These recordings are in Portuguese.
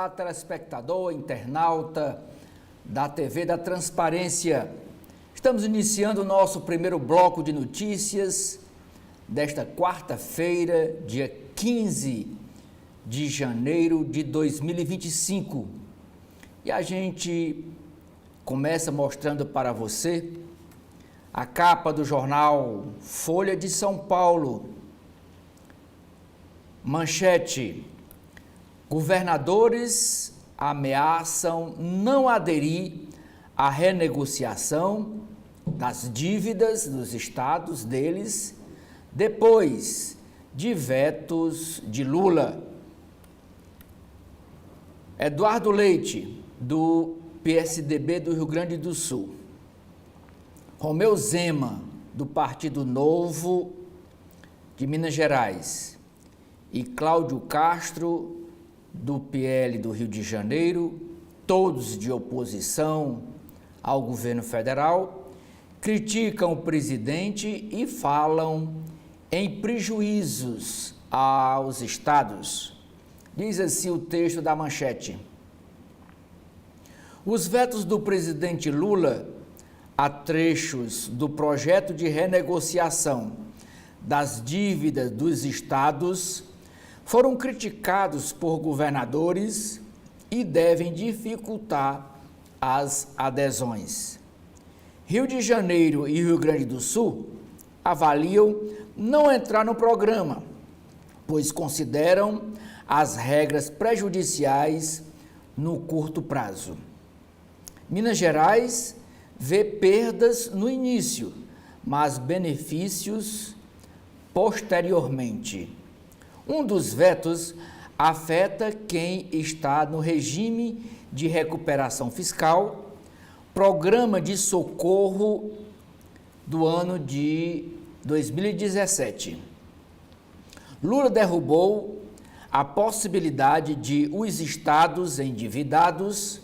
Olá, telespectador, internauta da TV da Transparência. Estamos iniciando o nosso primeiro bloco de notícias desta quarta-feira, dia 15 de janeiro de 2025. E a gente começa mostrando para você a capa do jornal Folha de São Paulo. Manchete: governadores ameaçam não aderir à renegociação das dívidas dos estados deles depois de vetos de Lula. Eduardo Leite, do PSDB do Rio Grande do Sul. Romeu Zema, do Partido Novo de Minas Gerais. E Cláudio Castro, do PL do Rio de Janeiro, todos de oposição ao governo federal, criticam o presidente e falam em prejuízos aos estados. Diz assim o texto da manchete: os vetos do presidente Lula a trechos do projeto de renegociação das dívidas dos estados foram criticados por governadores e devem dificultar as adesões. Rio de Janeiro e Rio Grande do Sul avaliam não entrar no programa, pois consideram as regras prejudiciais no curto prazo. Minas Gerais vê perdas no início, mas benefícios posteriormente. Um dos vetos afeta quem está no regime de recuperação fiscal, programa de socorro do ano de 2017. Lula derrubou a possibilidade de os estados endividados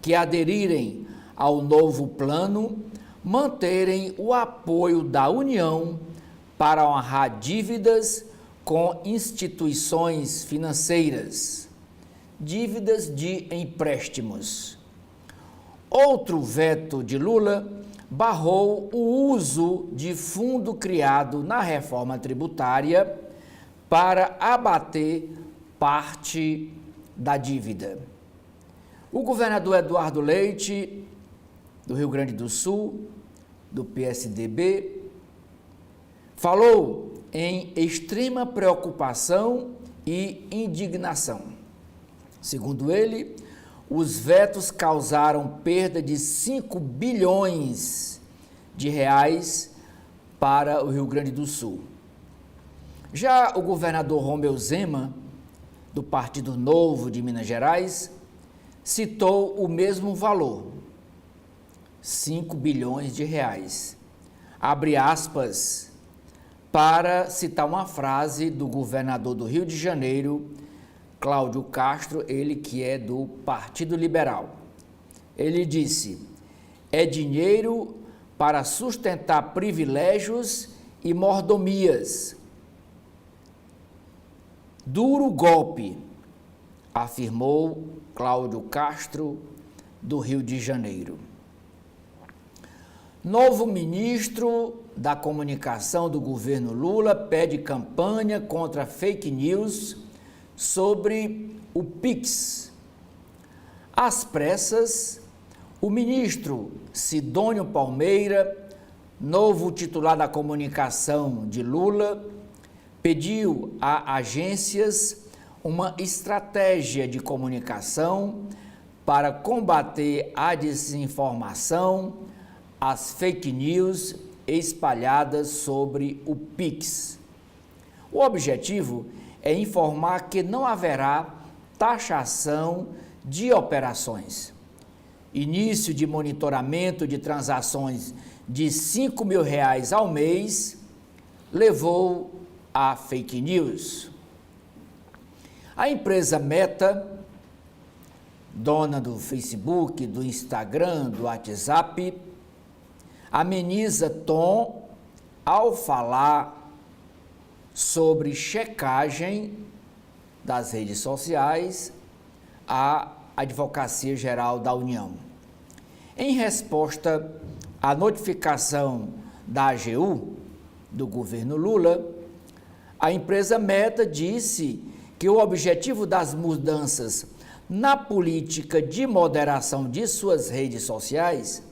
que aderirem ao novo plano manterem o apoio da União para honrar dívidas com instituições financeiras, dívidas de empréstimos. Outro veto de Lula barrou o uso de fundo criado na reforma tributária para abater parte da dívida. O governador Eduardo Leite, do Rio Grande do Sul, do PSDB, falou em extrema preocupação e indignação. Segundo ele, os vetos causaram perda de 5 bilhões de reais para o Rio Grande do Sul. Já o governador Romeu Zema, do Partido Novo de Minas Gerais, citou o mesmo valor, 5 bilhões de reais. Abre aspas, para citar uma frase do governador do Rio de Janeiro, Cláudio Castro, ele que é do Partido Liberal. Ele disse: é dinheiro para sustentar privilégios e mordomias. Duro golpe, afirmou Cláudio Castro, do Rio de Janeiro. Novo ministro da Comunicação do governo Lula pede campanha contra fake news sobre o Pix. Às pressas, o ministro Sidônio Palmeira, novo titular da comunicação de Lula, pediu a agências uma estratégia de comunicação para combater a desinformação, as fake news espalhadas sobre o Pix. O objetivo é informar que não haverá taxação de operações. Início de monitoramento de transações de R$5 mil ao mês levou a fake news. A empresa Meta, dona do Facebook, do Instagram, do WhatsApp, ameniza tom ao falar sobre checagem das redes sociais à Advocacia Geral da União. Em resposta à notificação da AGU, do governo Lula, a empresa Meta disse que o objetivo das mudanças na política de moderação de suas redes sociais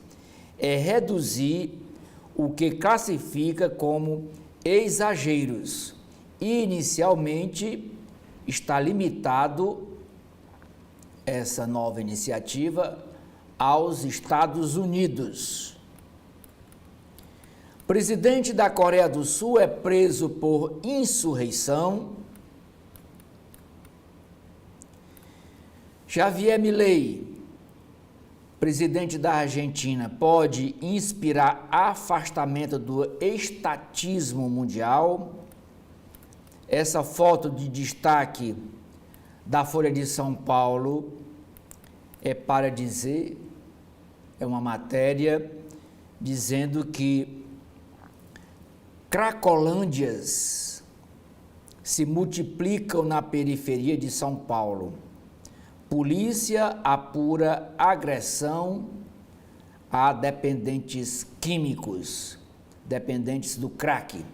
é reduzir o que classifica como exageros e, inicialmente, está limitado essa nova iniciativa aos Estados Unidos. Presidente da Coreia do Sul é preso por insurreição. Javier Milei, presidente da Argentina, pode inspirar afastamento do estatismo mundial. Essa foto de destaque da Folha de São Paulo é para dizer, é uma matéria dizendo que cracolândias se multiplicam na periferia de São Paulo. Polícia apura agressão a dependentes químicos, dependentes do crack.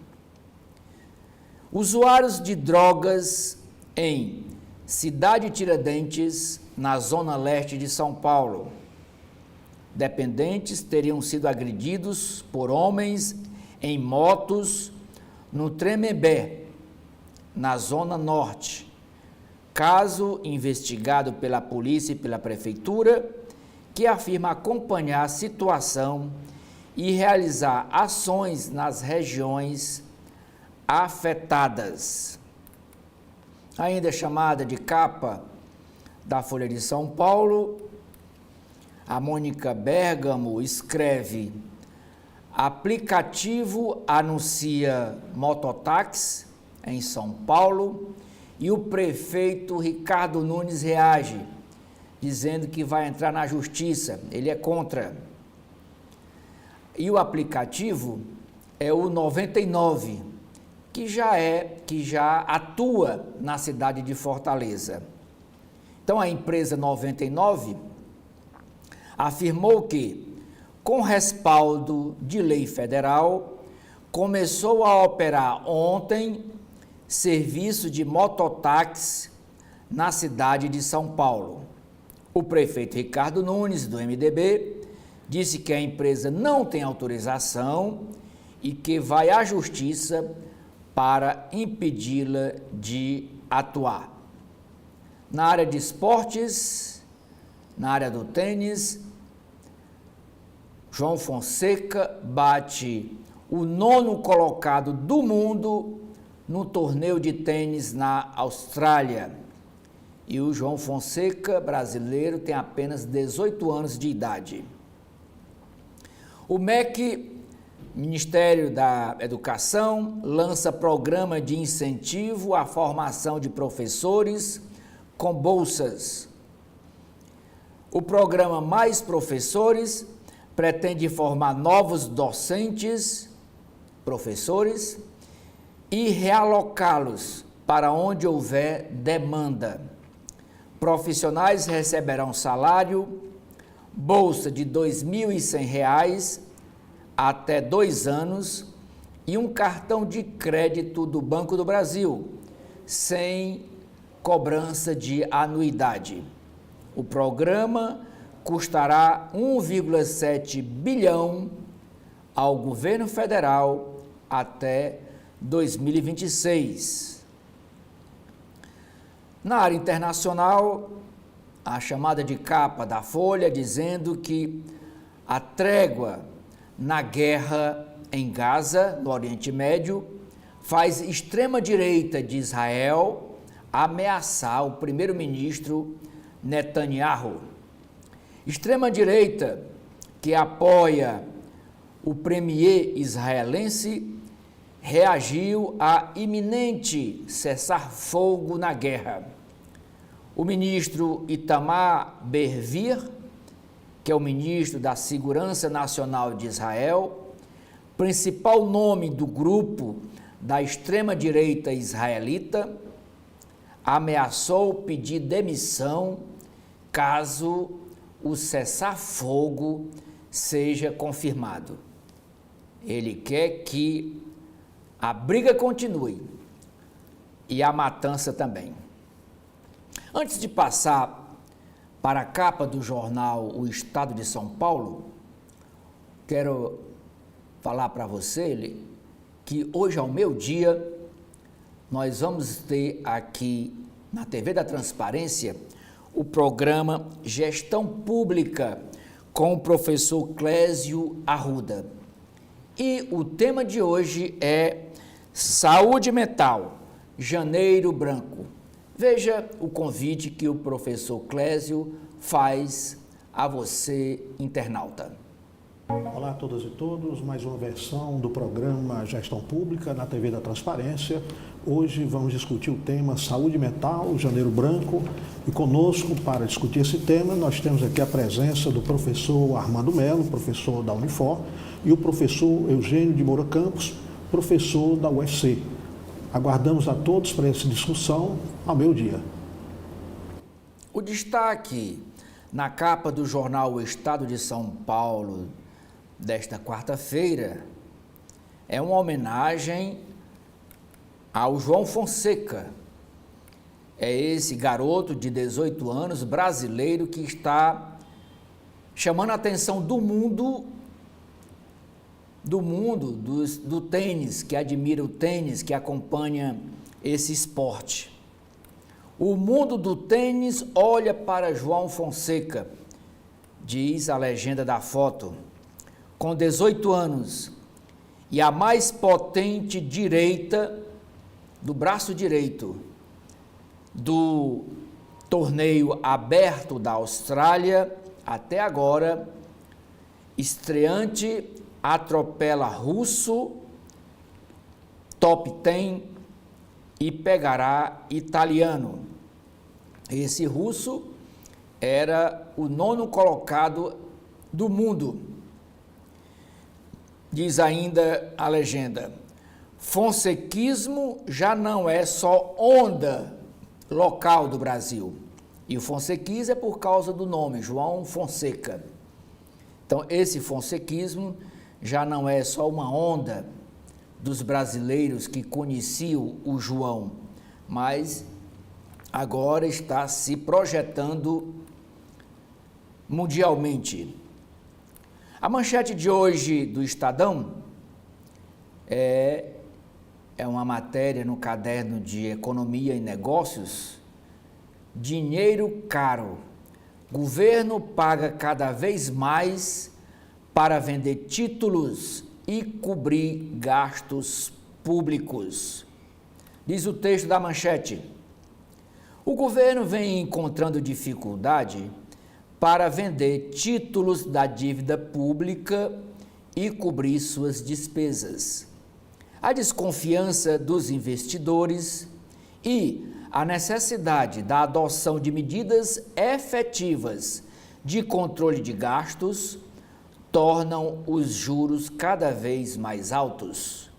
Usuários de drogas em Cidade Tiradentes, na zona leste de São Paulo. Dependentes teriam sido agredidos por homens em motos no Tremembé, na zona norte. Caso investigado pela polícia e pela prefeitura, que afirma acompanhar a situação e realizar ações nas regiões afetadas. Ainda chamada de capa da Folha de São Paulo, a Mônica Bergamo escreve: aplicativo anuncia mototáxi em São Paulo e o prefeito Ricardo Nunes reage, dizendo que vai entrar na justiça, ele é contra. E o aplicativo é o 99, que já atua na cidade de Fortaleza. Então a empresa 99 afirmou que, com respaldo de lei federal, começou a operar ontem serviço de mototáxi na cidade de São Paulo. O prefeito Ricardo Nunes, do MDB, disse que a empresa não tem autorização e que vai à justiça para impedi-la de atuar. Na área de esportes, na área do tênis, João Fonseca bate o 9º colocado do mundo no torneio de tênis na Austrália. E o João Fonseca, brasileiro, tem apenas 18 anos de idade. O MEC, Ministério da Educação, lança programa de incentivo à formação de professores com bolsas. O programa Mais Professores pretende formar novos docentes, professores, e realocá-los para onde houver demanda. Profissionais receberão salário, bolsa de R$ 2.100 até 2 anos e um cartão de crédito do Banco do Brasil, sem cobrança de anuidade. O programa custará 1,7 bilhão ao governo federal até 2026. Na área internacional, a chamada de capa da Folha dizendo que a trégua na guerra em Gaza, no Oriente Médio, faz extrema-direita de Israel ameaçar o primeiro-ministro Netanyahu. Extrema-direita que apoia o premier israelense reagiu a iminente cessar-fogo na guerra. O ministro Itamar Ben-Gvir, que é o ministro da Segurança Nacional de Israel, principal nome do grupo da extrema-direita israelita, ameaçou pedir demissão caso o cessar-fogo seja confirmado. Ele quer que a briga continue e a matança também. Antes de passar para a capa do jornal O Estado de São Paulo, quero falar para você que hoje ao meio-dia nós vamos ter aqui na TV da Transparência o programa Gestão Pública com o professor Clésio Arruda. E o tema de hoje é Saúde Mental, Janeiro Branco. Veja o convite que o professor Clésio faz a você, internauta. Olá a todas e todos, mais uma versão do programa Gestão Pública na TV da Transparência. Hoje vamos discutir o tema Saúde Mental, Janeiro Branco, e conosco para discutir esse tema nós temos aqui a presença do professor Armando Melo, professor da Unifor, e o professor Eugênio de Moura Campos, professor da UFC. Aguardamos a todos para essa discussão ao meio-dia. O destaque na capa do jornal O Estado de São Paulo desta quarta-feira é uma homenagem ao João Fonseca. É esse garoto de 18 anos, brasileiro, que está chamando a atenção do mundo do tênis, que admira o tênis, que acompanha esse esporte. O mundo do tênis olha para João Fonseca, diz a legenda da foto. Com 18 anos e a mais potente direita do braço direito do torneio aberto da Austrália, até agora, estreante atropela russo, top 10 e pegará italiano. Esse russo era o 9º colocado do mundo. Diz ainda a legenda, fonsequismo já não é só onda local do Brasil. E o fonsequismo é por causa do nome, João Fonseca. Então, esse fonsequismo já não é só uma onda dos brasileiros que conheciam o João, mas agora está se projetando mundialmente. A manchete de hoje do Estadão é uma matéria no caderno de Economia e Negócios. Dinheiro caro. Governo paga cada vez mais para vender títulos e cobrir gastos públicos. Diz o texto da manchete. O governo vem encontrando dificuldade para vender títulos da dívida pública e cobrir suas despesas. A desconfiança dos investidores e a necessidade da adoção de medidas efetivas de controle de gastos tornam os juros cada vez mais altos.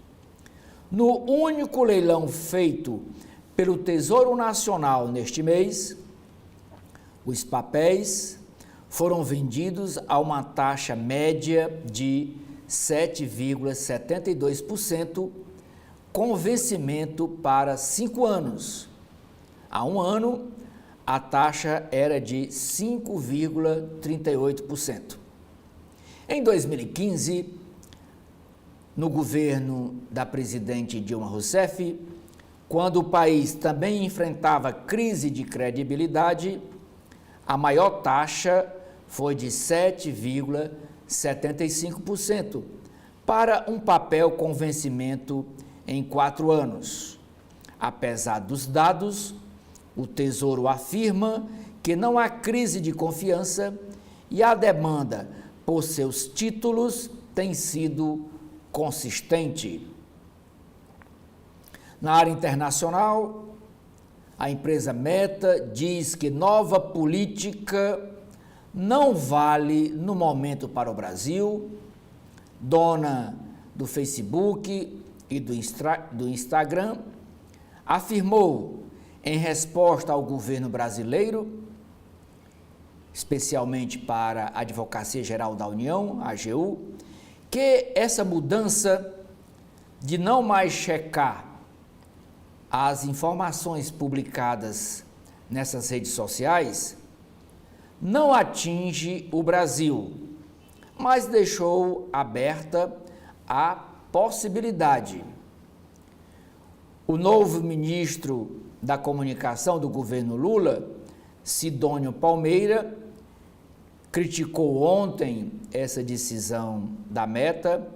No único leilão feito pelo Tesouro Nacional neste mês, os papéis foram vendidos a uma taxa média de 7,72%, com vencimento para 5 anos. Há um ano, a taxa era de 5,38%. Em 2015, no governo da presidente Dilma Rousseff, quando o país também enfrentava crise de credibilidade, a maior taxa foi de 7,75% para um papel com vencimento em 4 anos. Apesar dos dados, o Tesouro afirma que não há crise de confiança e a demanda por seus títulos tem sido consistente. Na área internacional, a empresa Meta diz que nova política não vale no momento para o Brasil. Dona do Facebook e do Instagram afirmou, em resposta ao governo brasileiro, especialmente para a Advocacia Geral da União, a AGU, que essa mudança de não mais checar as informações publicadas nessas redes sociais não atinge o Brasil, mas deixou aberta a possibilidade. O novo ministro da Comunicação do governo Lula, Sidônio Palmeira, criticou ontem essa decisão da Meta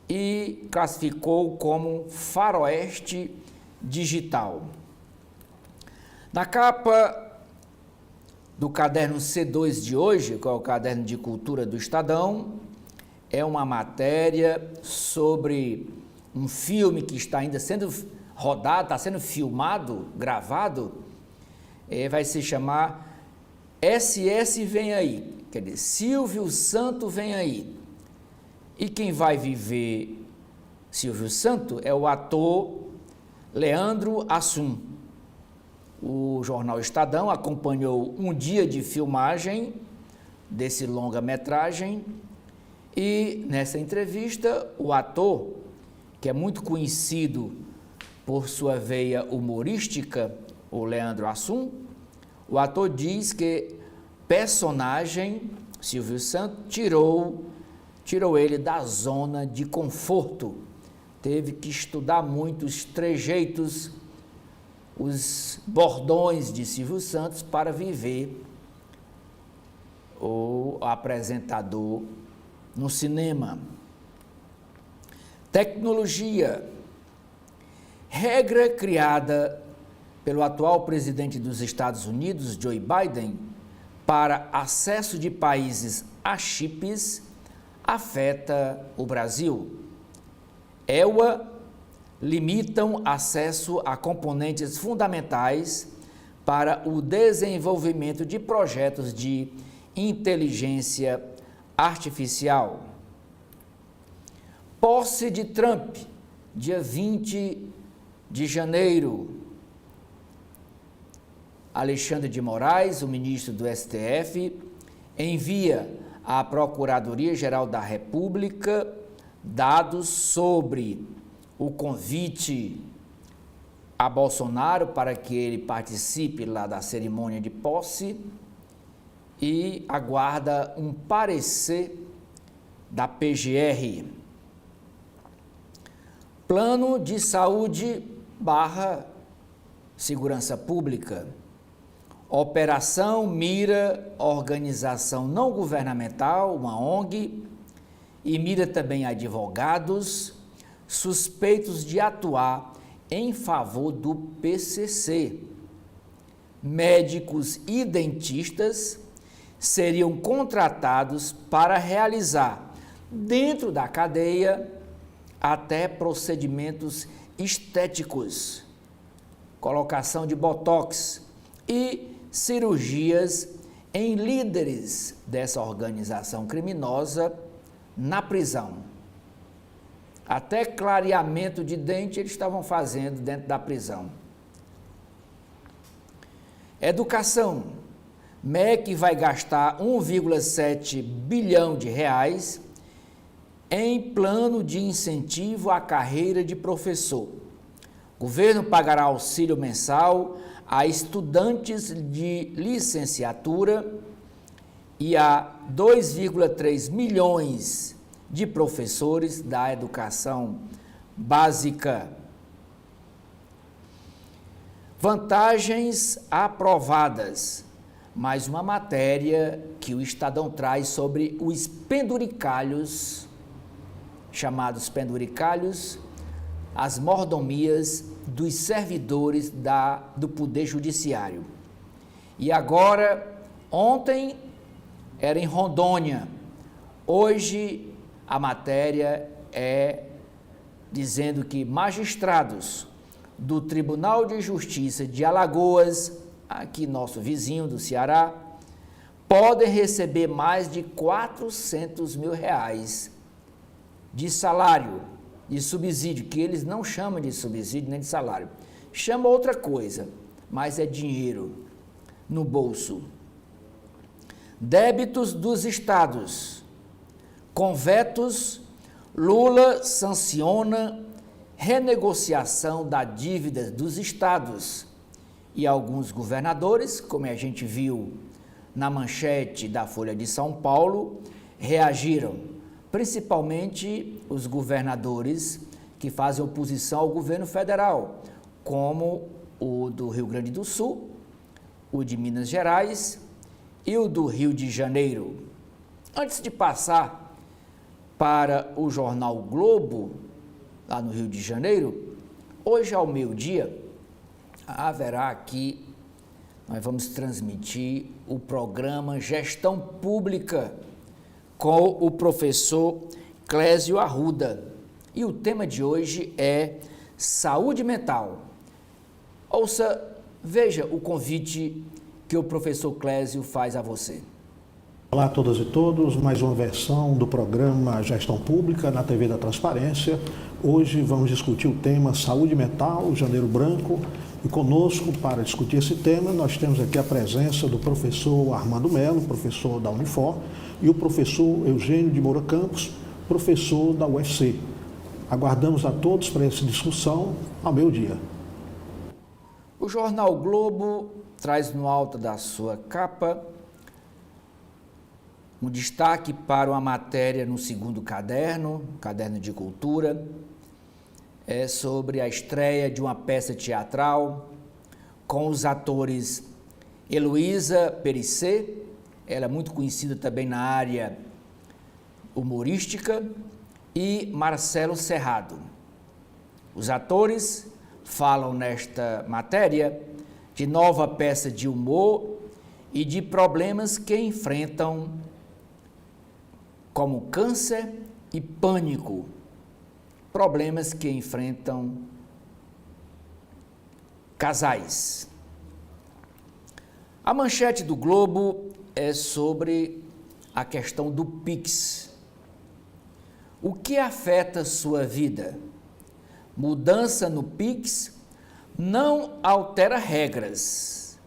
e classificou como faroeste digital. Na capa do caderno C2 de hoje, que é o caderno de cultura do Estadão, é uma matéria sobre um filme que está ainda sendo rodado, está sendo filmado, gravado, vai se chamar SS Vem Aí, quer dizer, Silvio Santo Vem Aí. E quem vai viver Silvio Santo é o ator Leandro Hassum. O jornal Estadão acompanhou um dia de filmagem desse longa-metragem e nessa entrevista o ator, que é muito conhecido por sua veia humorística, o Leandro Hassum, o ator diz que personagem Silvio Santos tirou ele da zona de conforto. Teve que estudar muito os trejeitos, os bordões de Silvio Santos para viver o apresentador no cinema. Tecnologia. Regra criada pelo atual presidente dos Estados Unidos, Joe Biden, para acesso de países a chips, afeta o Brasil. EUA limitam acesso a componentes fundamentais para o desenvolvimento de projetos de inteligência artificial. Posse de Trump, dia 20 de janeiro. Alexandre de Moraes, o ministro do STF, envia à Procuradoria-Geral da República dados sobre o convite a Bolsonaro para que ele participe lá da cerimônia de posse e aguarda um parecer da PGR. Plano de Saúde / Segurança Pública. Operação mira organização não governamental, uma ONG, e mira também advogados suspeitos de atuar em favor do PCC. Médicos e dentistas seriam contratados para realizar, dentro da cadeia, até procedimentos estéticos, colocação de botox e cirurgias em líderes dessa organização criminosa na prisão. Até clareamento de dente eles estavam fazendo dentro da prisão. Educação. MEC vai gastar 1,7 bilhão de reais em plano de incentivo à carreira de professor. O governo pagará auxílio mensal a estudantes de licenciatura e a 2,3 milhões de professores da educação básica. Vantagens aprovadas. Mais uma matéria que o Estadão traz sobre os penduricalhos, chamados penduricalhos, as mordomias dos servidores do Poder Judiciário. E agora, ontem era em Rondônia, hoje a matéria é dizendo que magistrados do Tribunal de Justiça de Alagoas, aqui nosso vizinho do Ceará, podem receber mais de 400 mil reais de salário, de subsídio, que eles não chamam de subsídio nem de salário, chamam outra coisa, mas é dinheiro no bolso. Débitos dos estados. Com vetos, Lula sanciona renegociação da dívida dos estados. E alguns governadores, como a gente viu na manchete da Folha de São Paulo, reagiram, principalmente os governadores que fazem oposição ao governo federal, como o do Rio Grande do Sul, o de Minas Gerais e o do Rio de Janeiro. Antes de passar para o jornal Globo, lá no Rio de Janeiro, hoje ao meio-dia, haverá aqui, nós vamos transmitir o programa Gestão Pública com o professor Clésio Arruda. E o tema de hoje é saúde mental. Ouça, veja o convite que o professor Clésio faz a você. Olá a todas e todos, mais uma versão do programa Gestão Pública na TV da Transparência. Hoje vamos discutir o tema saúde mental, Janeiro Branco. E conosco, para discutir esse tema, nós temos aqui a presença do professor Armando Melo, professor da Unifor, e o professor Eugênio de Moura Campos, professor da UFC. Aguardamos a todos para essa discussão ao meio-dia. O jornal Globo traz no alto da sua capa um destaque para uma matéria no segundo caderno de cultura, é sobre a estreia de uma peça teatral com os atores Heloísa Périssé, ela é muito conhecida também na área humorística, e Marcelo Serrado. Os atores falam nesta matéria de nova peça de humor e de problemas que enfrentam, como câncer e pânico. Problemas que enfrentam casais. A manchete do Globo é sobre a questão do Pix. O que afeta sua vida? Mudança no Pix não altera regras,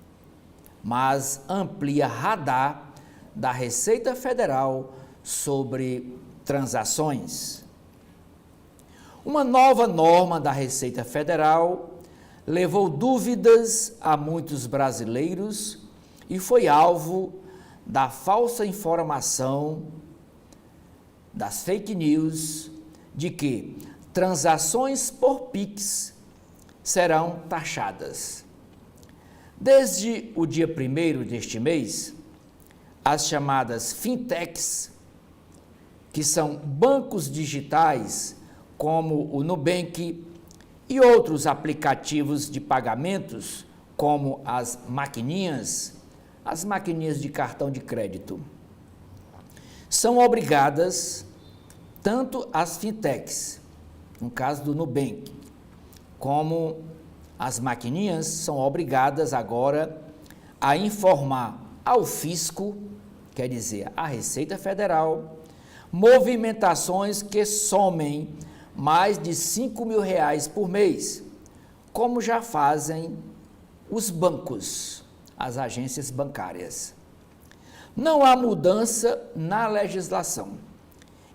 mas amplia radar da Receita Federal sobre transações. Uma nova norma da Receita Federal levou dúvidas a muitos brasileiros e foi alvo da falsa informação, das fake news, de que transações por Pix serão taxadas. Desde o dia 1º deste mês, as chamadas fintechs, que são bancos digitais, como o Nubank e outros aplicativos de pagamentos, como as maquininhas de cartão de crédito, são obrigadas, tanto as fintechs, no caso do Nubank, como as maquininhas, são obrigadas agora a informar ao fisco, quer dizer, à Receita Federal, movimentações que somem mais de R$5.000 por mês, como já fazem os bancos, as agências bancárias. Não há mudança na legislação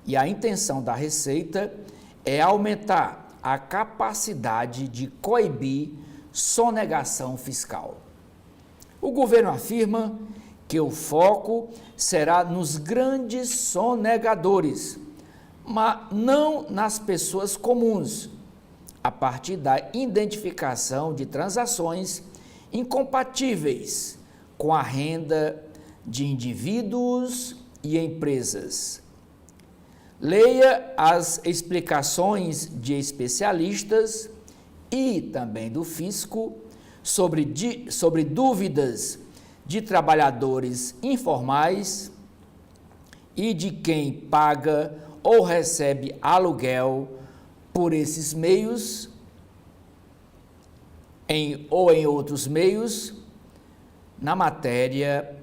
e a intenção da Receita é aumentar a capacidade de coibir sonegação fiscal. O governo afirma que o foco será nos grandes sonegadores, mas não nas pessoas comuns, a partir da identificação de transações incompatíveis com a renda de indivíduos e empresas. Leia as explicações de especialistas e também do fisco sobre dúvidas de trabalhadores informais e de quem paga ou recebe aluguel por esses meios ou em outros meios, na matéria,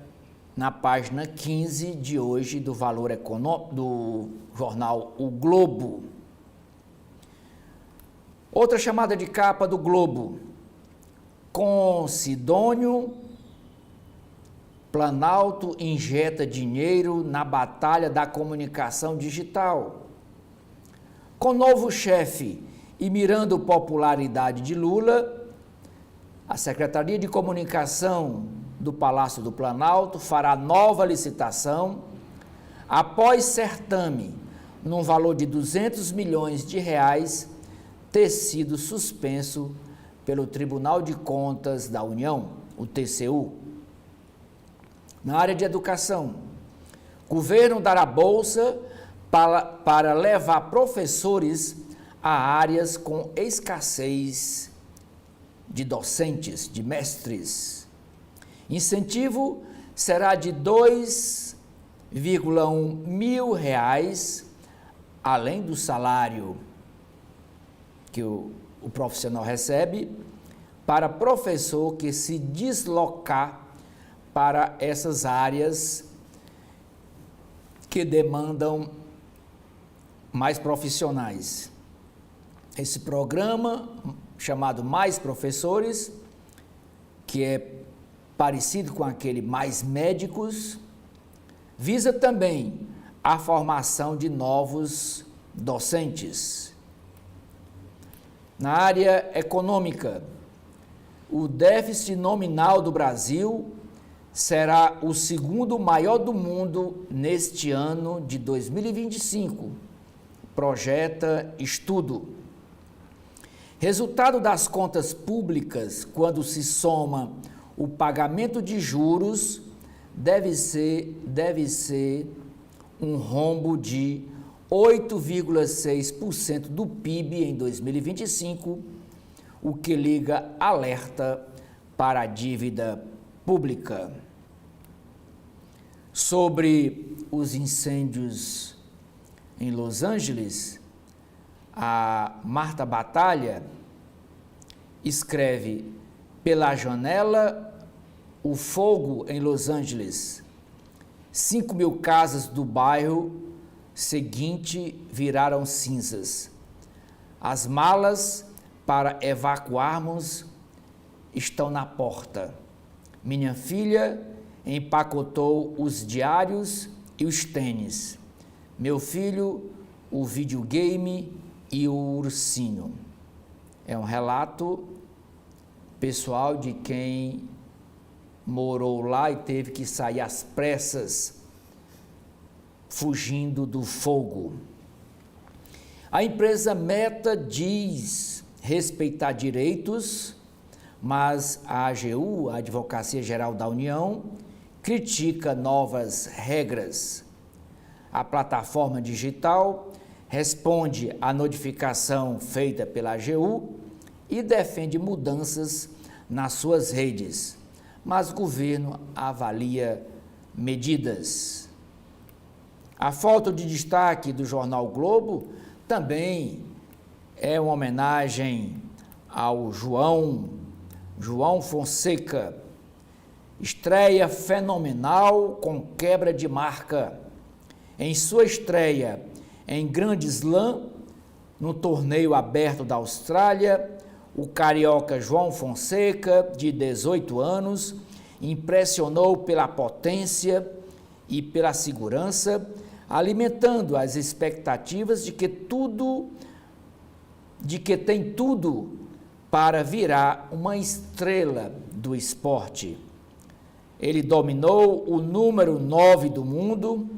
na página 15 de hoje do Valor Econômico, do jornal O Globo. Outra chamada de capa do Globo: com Sidônio Planalto injeta dinheiro na batalha da comunicação digital. Com novo chefe e mirando popularidade de Lula, a Secretaria de Comunicação do Palácio do Planalto fará nova licitação após certame, num valor de 200 milhões de reais, ter sido suspenso pelo Tribunal de Contas da União, o TCU. Na área de educação, o governo dará bolsa para levar professores a áreas com escassez de docentes, de mestres. Incentivo será de R$ 2,1 mil, além do salário que o profissional recebe, para professor que se deslocar para essas áreas que demandam mais profissionais. Esse programa, chamado Mais Professores, que é parecido com aquele Mais Médicos, visa também a formação de novos docentes. Na área econômica, o déficit nominal do Brasil será o segundo maior do mundo neste ano de 2025, projeta estudo. Resultado das contas públicas, quando se soma o pagamento de juros, deve ser um rombo de 8,6% do PIB em 2025, o que liga alerta para a dívida pública. Sobre os incêndios em Los Angeles, a Marta Batalha escreve: pela janela, o fogo em Los Angeles. 5.000 casas do bairro seguinte viraram cinzas. As malas para evacuarmos estão na porta. Minha filha empacotou os diários e os tênis. Meu filho, o videogame e o ursinho. É um relato pessoal de quem morou lá e teve que sair às pressas, fugindo do fogo. A empresa Meta diz respeitar direitos, mas a AGU, a Advocacia Geral da União, critica novas regras. A plataforma digital responde à notificação feita pela AGU e defende mudanças nas suas redes, mas o governo avalia medidas. A foto de destaque do jornal o Globo também é uma homenagem ao João Fonseca. Estreia fenomenal com quebra de marca. Em sua estreia em Grand Slam, no torneio aberto da Austrália, o carioca João Fonseca, de 18 anos, impressionou pela potência e pela segurança, alimentando as expectativas de que tem tudo para virar uma estrela do esporte. Ele dominou o número 9 do mundo,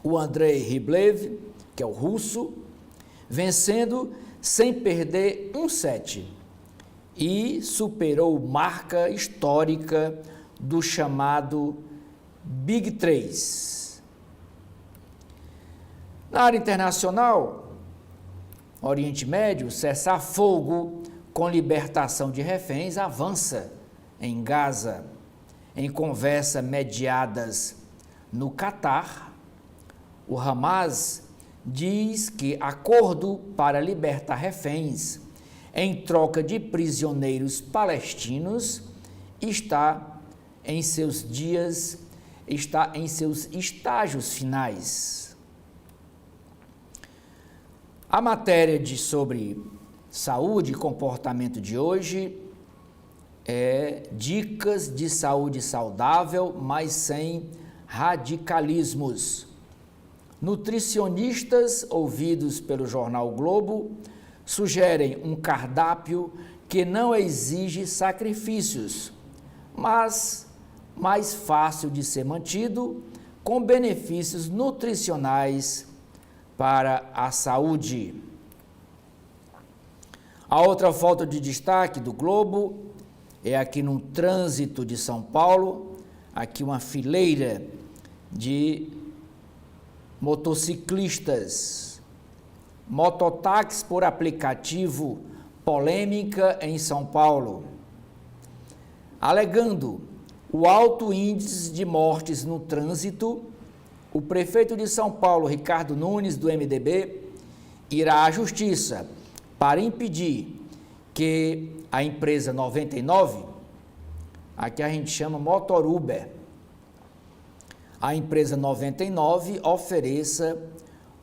o Andrei Rublev, que é o russo, vencendo sem perder um set, e superou marca histórica do chamado Big 3. Na área internacional, Oriente Médio, cessar-fogo com libertação de reféns avança em Gaza. Em conversa mediadas no Catar, o Hamas diz que acordo para libertar reféns em troca de prisioneiros palestinos está em seus estágios finais. A matéria sobre saúde e comportamento de hoje dicas de saúde saudável, mas sem radicalismos. Nutricionistas ouvidos pelo jornal Globo sugerem um cardápio que não exige sacrifícios, mas mais fácil de ser mantido, com benefícios nutricionais para a saúde. A outra foto de destaque do Globo é aqui no trânsito de São Paulo, aqui uma fileira de motociclistas. Mototáxi por aplicativo, polêmica em São Paulo. Alegando o alto índice de mortes no trânsito, o prefeito de São Paulo, Ricardo Nunes, do MDB, irá à Justiça para impedir que a empresa 99, aqui a gente chama Motoruber, a empresa 99 ofereça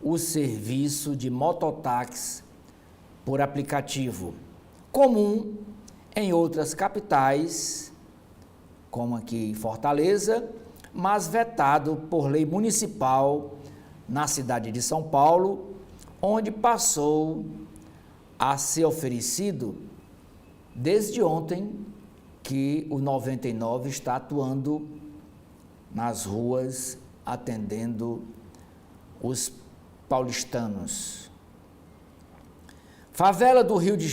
o serviço de mototáxi por aplicativo, comum em outras capitais, como aqui em Fortaleza, mas vetado por lei municipal na cidade de São Paulo, onde passou a ser oferecido desde ontem que o 99 está atuando nas ruas, atendendo os paulistanos. Favelas do Rio de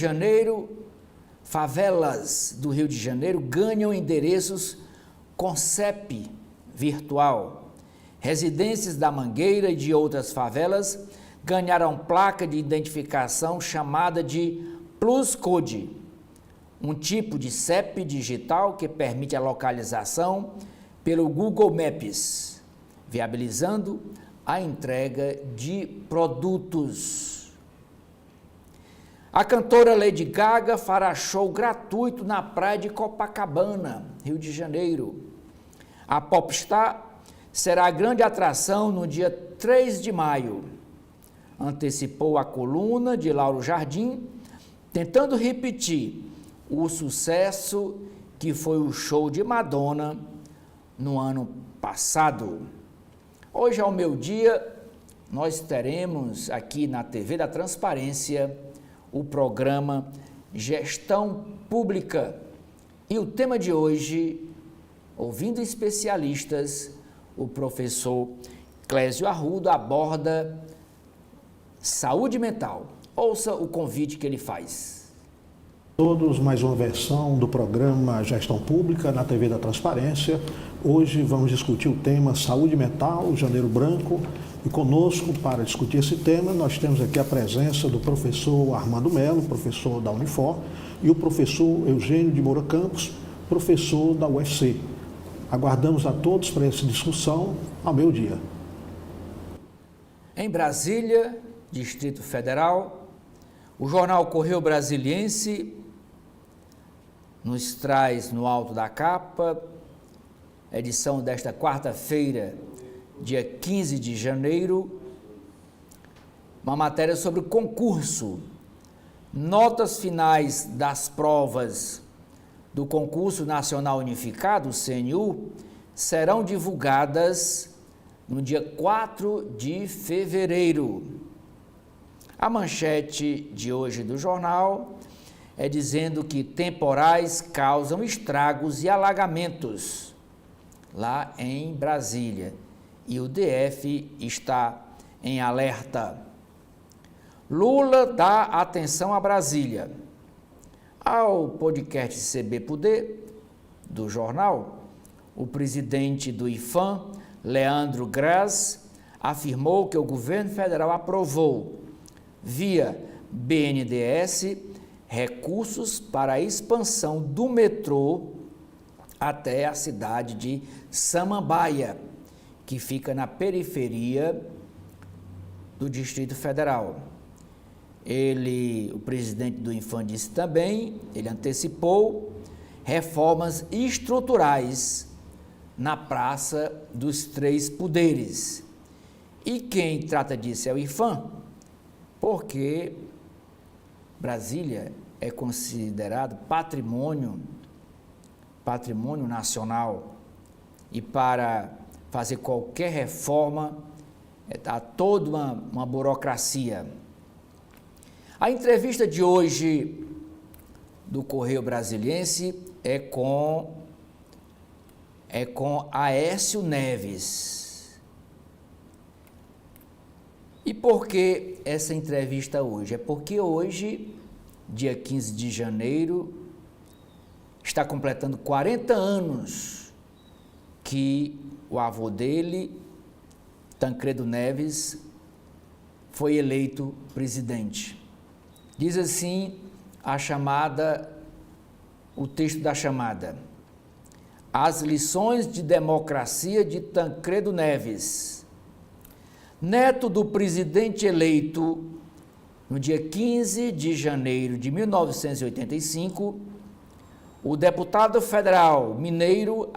Janeiro ganham endereços com CEP virtual. Residências da Mangueira e de outras favelas ganharam placa de identificação chamada de Plus Code, um tipo de CEP digital que permite a localização pelo Google Maps, viabilizando a entrega de produtos. A cantora Lady Gaga fará show gratuito na praia de Copacabana, Rio de Janeiro. A popstar será a grande atração no dia 3 de maio. Antecipou a coluna de Lauro Jardim, tentando repetir o sucesso que foi o show de Madonna no ano passado. Hoje, ao meio-dia, nós teremos aqui na TV da Transparência o programa Gestão Pública. E o tema de hoje, ouvindo especialistas, o professor Clésio Arruda aborda saúde mental. Ouça o convite que ele faz. Todos, mais uma versão do programa Gestão Pública na TV da Transparência. Hoje vamos discutir o tema Saúde Mental, Janeiro Branco. E conosco, para discutir esse tema, nós temos aqui a presença do professor Armando Melo, professor da Unifor, e o professor Eugênio de Moura Campos, professor da UFC. Aguardamos a todos para essa discussão ao meio-dia. Em Brasília, Distrito Federal, o jornal Correio Brasiliense nos traz no alto da capa, edição desta quarta-feira, dia 15 de janeiro, uma matéria sobre o concurso. Notas finais das provas do Concurso Nacional Unificado, CNU, serão divulgadas no dia 4 de fevereiro. A manchete de hoje do jornal é dizendo que temporais causam estragos e alagamentos lá em Brasília. E o DF está em alerta. Lula dá atenção a Brasília. Ao podcast CB Poder, do jornal, o presidente do IFAM, Leandro Graz, afirmou que o governo federal aprovou, via BNDES, recursos para a expansão do metrô até a cidade de Samambaia, que fica na periferia do Distrito Federal. O presidente do IFAM disse também, ele antecipou reformas estruturais na Praça dos Três Poderes. E quem trata disso é o IFAM, porque Brasília é considerado patrimônio patrimônio nacional e para fazer qualquer reforma há toda uma burocracia. A entrevista de hoje do Correio Brasiliense é com Aécio Neves. E por que essa entrevista hoje? É porque hoje, dia 15 de janeiro, está completando 40 anos que o avô dele, Tancredo Neves, foi eleito presidente. Diz assim o texto da chamada: As lições de democracia de Tancredo Neves. Neto do presidente eleito no dia 15 de janeiro de 1985, o deputado federal mineiro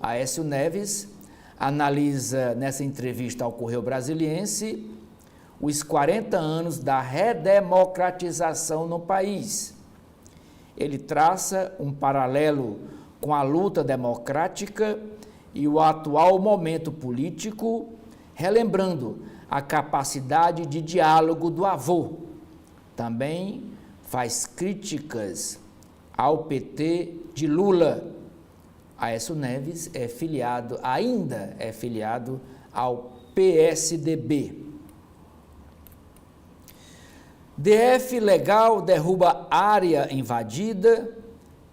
Aécio Neves, analisa nessa entrevista ao Correio Brasiliense os 40 anos da redemocratização no país. Ele traça um paralelo com a luta democrática e o atual momento político, relembrando a capacidade de diálogo do avô. Também faz críticas ao PT de Lula. Aécio Neves ainda é filiado ao PSDB. DF legal derruba área invadida,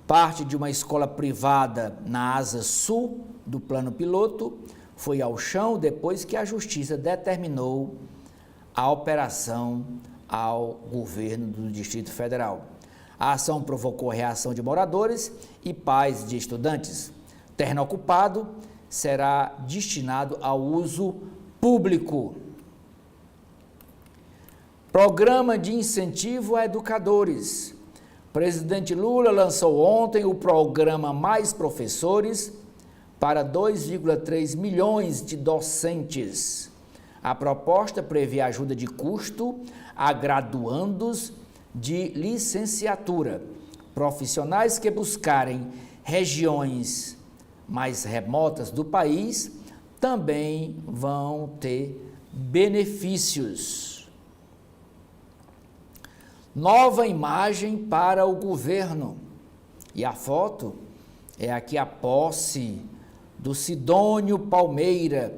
parte de uma escola privada na asa sul do plano piloto foi ao chão depois que a justiça determinou a operação ao governo do Distrito Federal. A ação provocou reação de moradores e pais de estudantes. O terreno ocupado será destinado ao uso público. Programa de incentivo a educadores. Presidente Lula lançou ontem o programa Mais Professores para 2,3 milhões de docentes. A proposta prevê ajuda de custo a graduandos de licenciatura. Profissionais que buscarem regiões mais remotas do país também vão ter benefícios. Nova imagem para o governo. E a foto é aqui a posse do Sidônio Palmeira.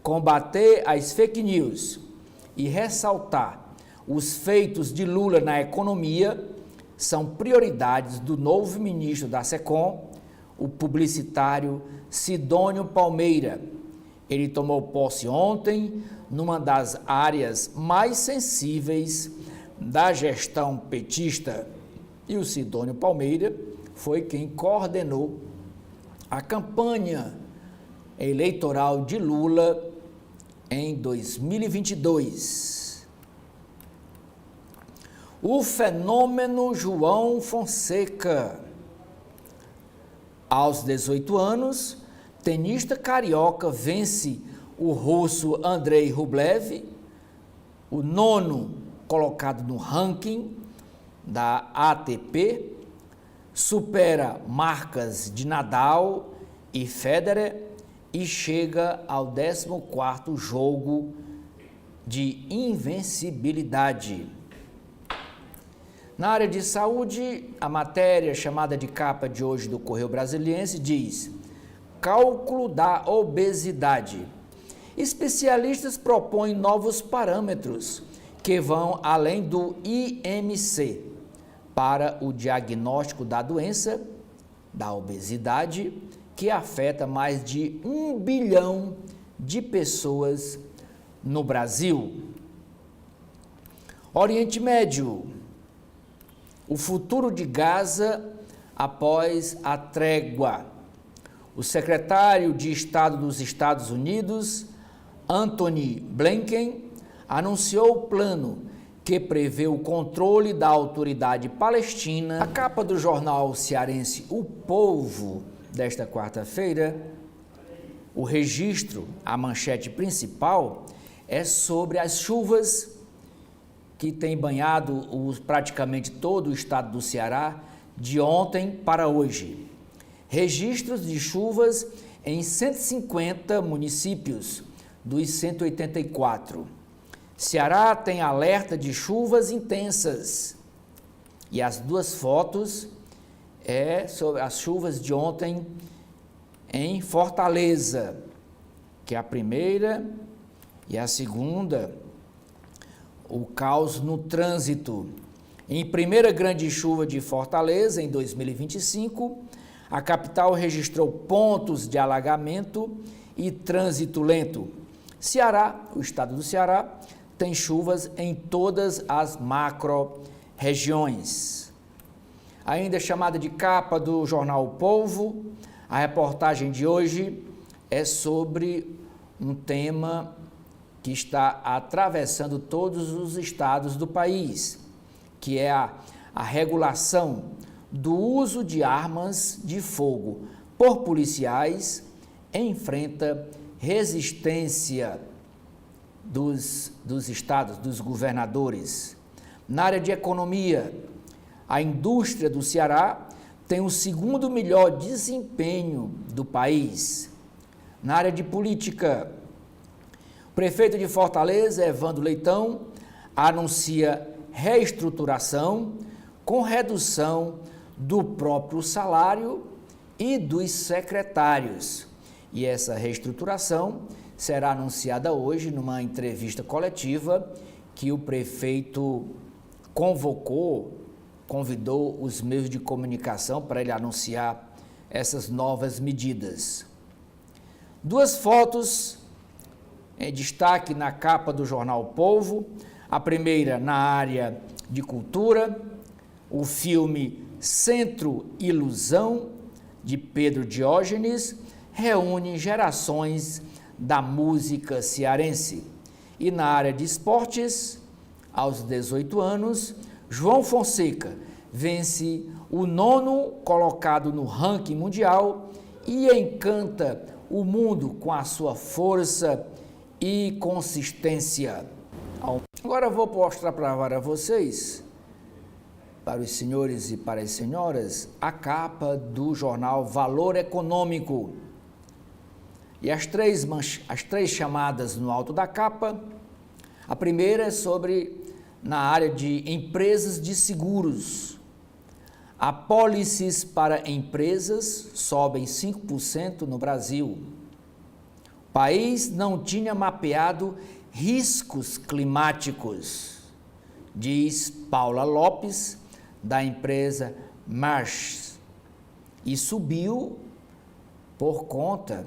Combater as fake news e ressaltar os feitos de Lula na economia são prioridades do novo ministro da SECOM, o publicitário Sidônio Palmeira. Ele tomou posse ontem numa das áreas mais sensíveis da gestão petista. E o Sidônio Palmeira foi quem coordenou a campanha eleitoral de Lula em 2022. O fenômeno João Fonseca. Aos 18 anos, tenista carioca vence o russo Andrei Rublev, o 9º colocado no ranking da ATP, supera marcas de Nadal e Federer e chega ao 14º jogo de invencibilidade. Na área de saúde, a matéria chamada de capa de hoje do Correio Brasiliense diz: cálculo da obesidade. Especialistas propõem novos parâmetros que vão além do IMC para o diagnóstico da doença da obesidade, que afeta mais de 1 bilhão de pessoas no Brasil. Oriente Médio. O futuro de Gaza após a trégua. O secretário de Estado dos Estados Unidos, Antony Blinken, anunciou o plano que prevê o controle da autoridade palestina. A capa do jornal cearense O Povo desta quarta-feira, o registro, a manchete principal, é sobre as chuvas que têm banhado praticamente todo o estado do Ceará, de ontem para hoje. Registros de chuvas em 150 municípios dos 184. Ceará tem alerta de chuvas intensas. E as duas fotos sobre as chuvas de ontem em Fortaleza, que é a primeira e a segunda, o caos no trânsito. Em primeira grande chuva de Fortaleza, em 2025, a capital registrou pontos de alagamento e trânsito lento. Ceará, o estado do Ceará, tem chuvas em todas as macro-regiões. Ainda chamada de capa do jornal O Povo, a reportagem de hoje é sobre um tema que está atravessando todos os estados do país, que é a regulação do uso de armas de fogo por policiais enfrenta resistência dos estados, dos governadores. Na área de economia, a indústria do Ceará tem o segundo melhor desempenho do país. Na área de política, o prefeito de Fortaleza, Evandro Leitão, anuncia reestruturação com redução do próprio salário e dos secretários. E essa reestruturação será anunciada hoje numa entrevista coletiva que o prefeito convidou os meios de comunicação para ele anunciar essas novas medidas. Duas fotos em destaque na capa do jornal O Povo. A primeira na área de cultura, o filme Centro Ilusão, de Pedro Diógenes, reúne gerações da música cearense. E na área de esportes, aos 18 anos, João Fonseca vence o 9º colocado no ranking mundial e encanta o mundo com a sua força e consistência. Agora eu vou mostrar para vocês, para os senhores e para as senhoras, a capa do jornal Valor Econômico. E as três chamadas no alto da capa. A primeira é na área de empresas de seguros. Apólices para empresas sobem 5% no Brasil. O país não tinha mapeado riscos climáticos, diz Paula Lopes, da empresa Marsh. E subiu por conta,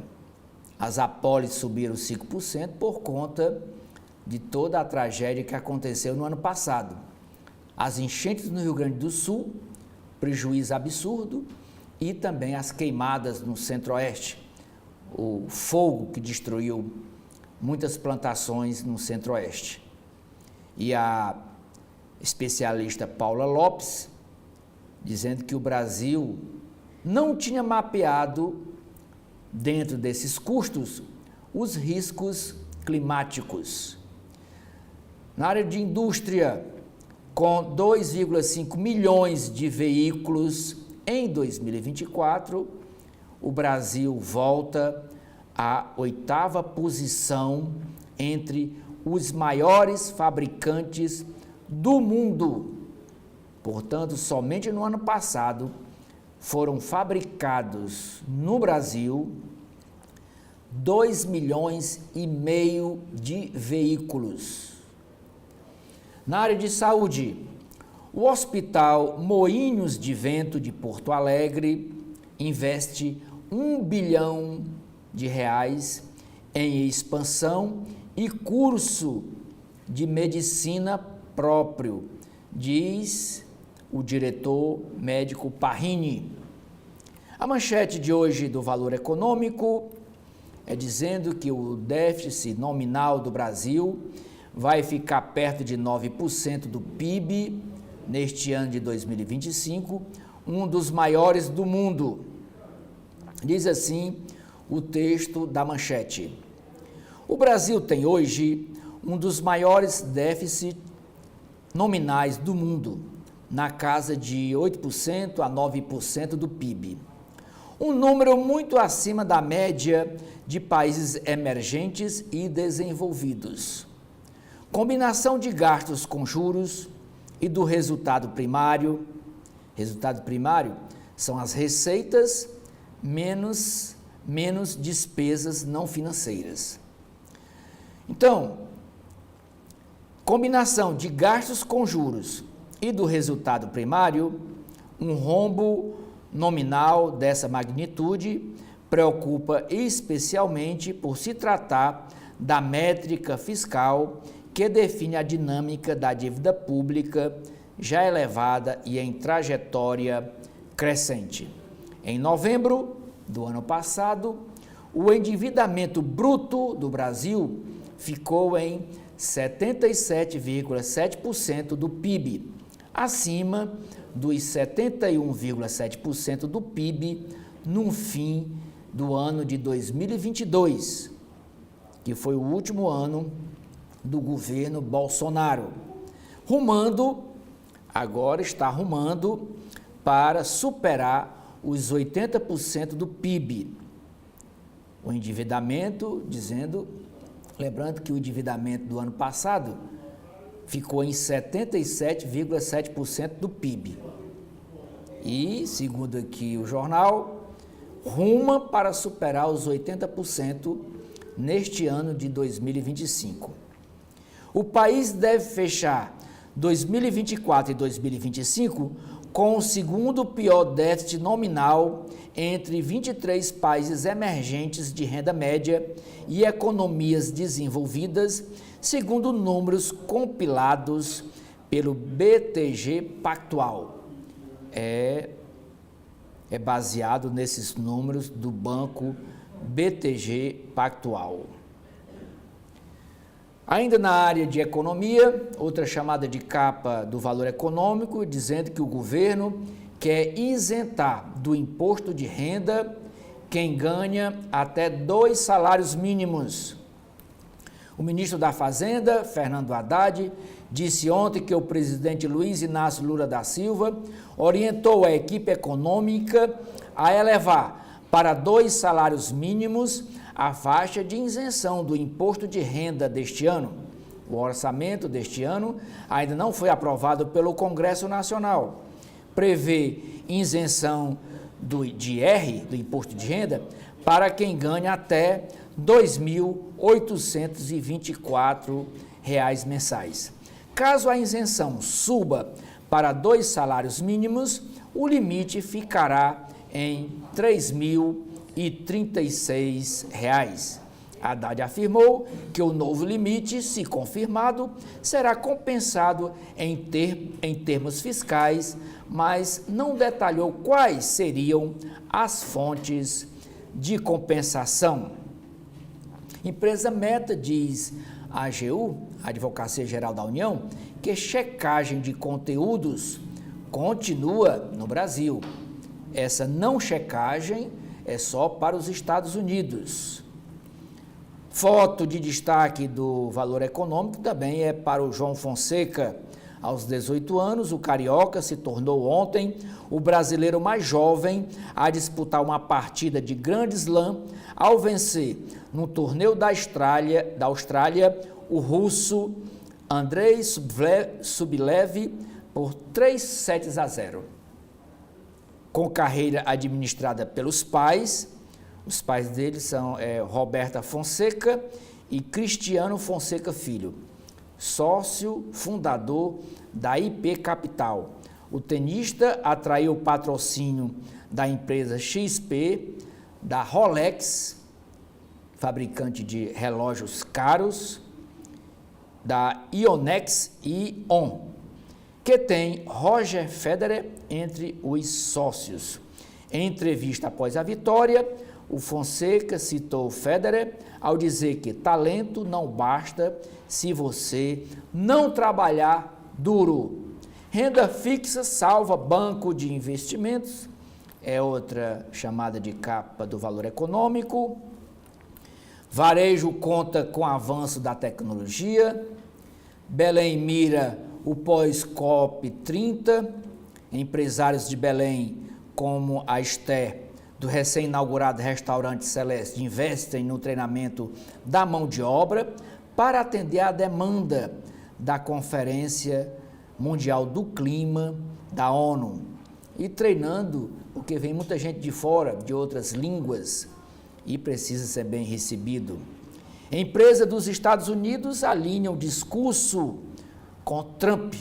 as apólices subiram 5% por conta de toda a tragédia que aconteceu no ano passado. As enchentes no Rio Grande do Sul, prejuízo absurdo, e também as queimadas no Centro-Oeste, o fogo que destruiu muitas plantações no Centro-Oeste. E a especialista Paula Lopes, dizendo que o Brasil não tinha mapeado, dentro desses custos, os riscos climáticos. Na área de indústria, com 2,5 milhões de veículos em 2024, o Brasil volta à 8ª posição entre os maiores fabricantes do mundo. Portanto, somente no ano passado foram fabricados no Brasil 2,5 milhões de veículos. Na área de saúde, o Hospital Moinhos de Vento de Porto Alegre investe R$1 bilhão em expansão e curso de medicina próprio, diz o diretor médico Parrini. A manchete de hoje do Valor Econômico é dizendo que o déficit nominal do Brasil vai ficar perto de 9% do PIB neste ano de 2025, um dos maiores do mundo. Diz assim o texto da manchete. O Brasil tem hoje um dos maiores déficits nominais do mundo, na casa de 8% a 9% do PIB. Um número muito acima da média de países emergentes e desenvolvidos. Combinação de gastos com juros e do resultado primário. Resultado primário são as receitas menos despesas não financeiras. Então, combinação de gastos com juros e do resultado primário, um rombo nominal dessa magnitude preocupa especialmente por se tratar da métrica fiscal que define a dinâmica da dívida pública já elevada e em trajetória crescente. Em novembro do ano passado, o endividamento bruto do Brasil ficou em 77,7% do PIB, acima dos 71,7% do PIB no fim do ano de 2022, que foi o último ano do governo Bolsonaro, agora está rumando para superar os 80% do PIB. O endividamento, lembrando que o endividamento do ano passado ficou em 77,7% do PIB. E, segundo aqui o jornal, ruma para superar os 80% neste ano de 2025. O país deve fechar 2024 e 2025 com o segundo pior déficit nominal entre 23 países emergentes de renda média e economias desenvolvidas, segundo números compilados pelo BTG Pactual. É baseado nesses números do banco BTG Pactual. Ainda na área de economia, outra chamada de capa do Valor Econômico, dizendo que o governo quer isentar do imposto de renda quem ganha até 2 salários mínimos. O ministro da Fazenda, Fernando Haddad, disse ontem que o presidente Luiz Inácio Lula da Silva orientou a equipe econômica a elevar para 2 salários mínimos a faixa de isenção do imposto de renda deste ano. O orçamento deste ano ainda não foi aprovado pelo Congresso Nacional. Prevê isenção do imposto de renda, para quem ganha até R$ 2.824 mensais. Caso a isenção suba para 2 salários mínimos, o limite ficará em R$ 3.036. Haddad afirmou que o novo limite, se confirmado, será compensado em termos fiscais, mas não detalhou quais seriam as fontes de compensação. Empresa Meta diz à AGU, Advocacia Geral da União, que checagem de conteúdos continua no Brasil. Essa não checagem é só para os Estados Unidos. Foto de destaque do Valor Econômico também é para o João Fonseca. Aos 18 anos, o carioca se tornou ontem o brasileiro mais jovem a disputar uma partida de Grand Slam ao vencer no torneio da Austrália o russo Andrei Sublev por 3-0. Com carreira administrada pelos pais, os pais dele são Roberta Fonseca e Cristiano Fonseca Filho, sócio fundador da IP Capital. O tenista atraiu o patrocínio da empresa XP, da Rolex, fabricante de relógios caros, da Yonex e On, que tem Roger Federer entre os sócios. Em entrevista após a vitória, o Fonseca citou Federer ao dizer que talento não basta se você não trabalhar duro. Renda fixa salva banco de investimentos, é outra chamada de capa do Valor Econômico. Varejo conta com o avanço da tecnologia. Belém mira o pós-COP 30, empresários de Belém, como a Esther, do recém-inaugurado restaurante Celeste, investem no treinamento da mão de obra para atender à demanda da Conferência Mundial do Clima da ONU e treinando, porque vem muita gente de fora, de outras línguas, e precisa ser bem recebido. Empresa dos Estados Unidos alinha o discurso com Trump,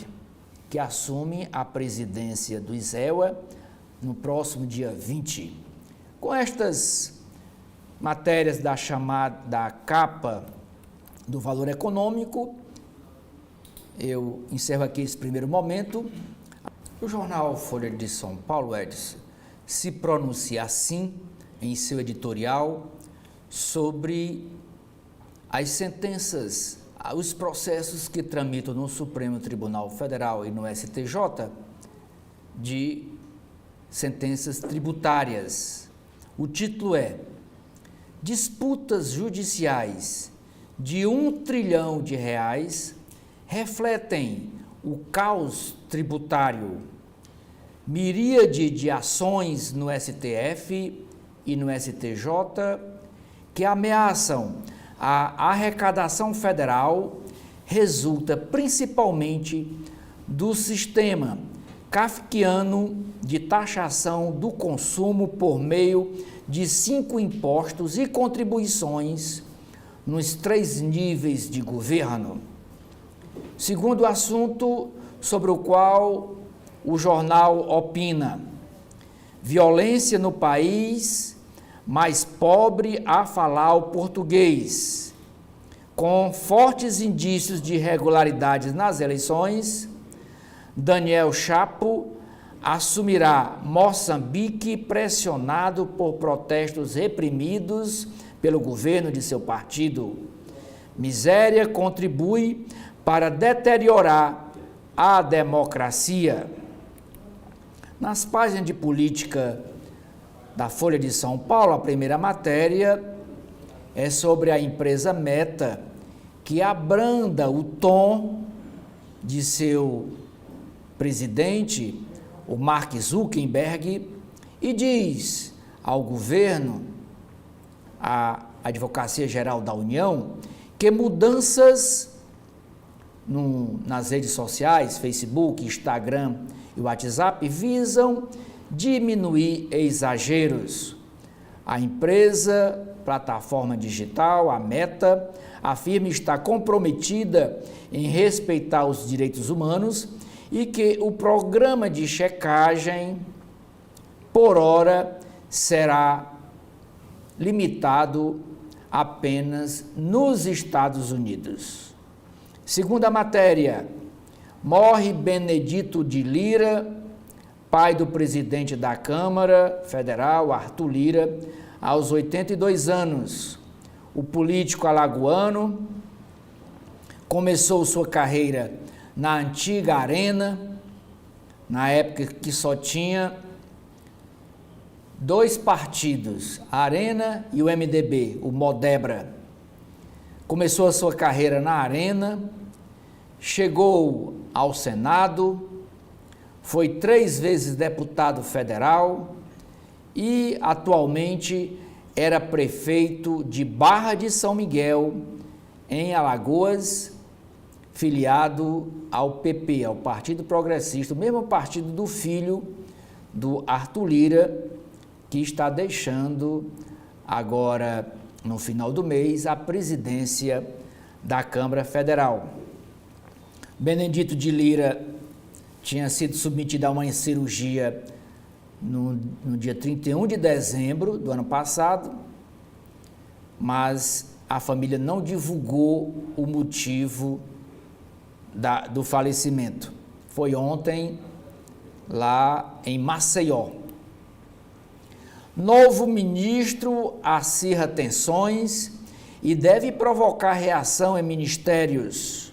que assume a presidência do ISEA no próximo dia 20. Com estas matérias da capa do Valor Econômico, eu encerro aqui esse primeiro momento. O jornal Folha de São Paulo, Edson, se pronuncia assim em seu editorial sobre as sentenças, os processos que tramitam no Supremo Tribunal Federal e no STJ de sentenças tributárias. O título é Disputas Judiciais de R$1 trilhão refletem o caos tributário. Miríade de ações no STF e no STJ que ameaçam a arrecadação federal resulta principalmente do sistema kafkiano de taxação do consumo por meio de 5 impostos e contribuições nos 3 níveis de governo. Segundo assunto sobre o qual o jornal opina, violência no país mais pobre a falar o português. Com fortes indícios de irregularidades nas eleições, Daniel Chapo assumirá Moçambique pressionado por protestos reprimidos pelo governo de seu partido. Miséria contribui para deteriorar a democracia. Nas páginas de política da Folha de São Paulo, a primeira matéria é sobre a empresa Meta, que abranda o tom de seu presidente, o Mark Zuckerberg, e diz ao governo, à Advocacia Geral da União, que mudanças nas redes sociais, Facebook, Instagram e WhatsApp, visam diminuir exageros. A empresa, plataforma digital, a Meta, afirma estar comprometida em respeitar os direitos humanos e que o programa de checagem por hora será limitado apenas nos Estados Unidos. Segunda matéria, morre Benedito de Lira, pai do presidente da Câmara Federal, Arthur Lira, aos 82 anos. O político alagoano começou sua carreira na antiga Arena, na época que só tinha 2 partidos, a Arena e o MDB, o Modebra. Começou a sua carreira na Arena, chegou ao Senado, foi 3 vezes deputado federal e atualmente era prefeito de Barra de São Miguel, em Alagoas, filiado ao PP, ao Partido Progressista, o mesmo partido do filho do Arthur Lira, que está deixando agora, no final do mês, a presidência da Câmara Federal. Benedito de Lira tinha sido submetido a uma cirurgia no dia 31 de dezembro do ano passado, mas a família não divulgou o motivo do falecimento. Foi ontem, lá em Maceió. Novo ministro acirra tensões e deve provocar reação em ministérios.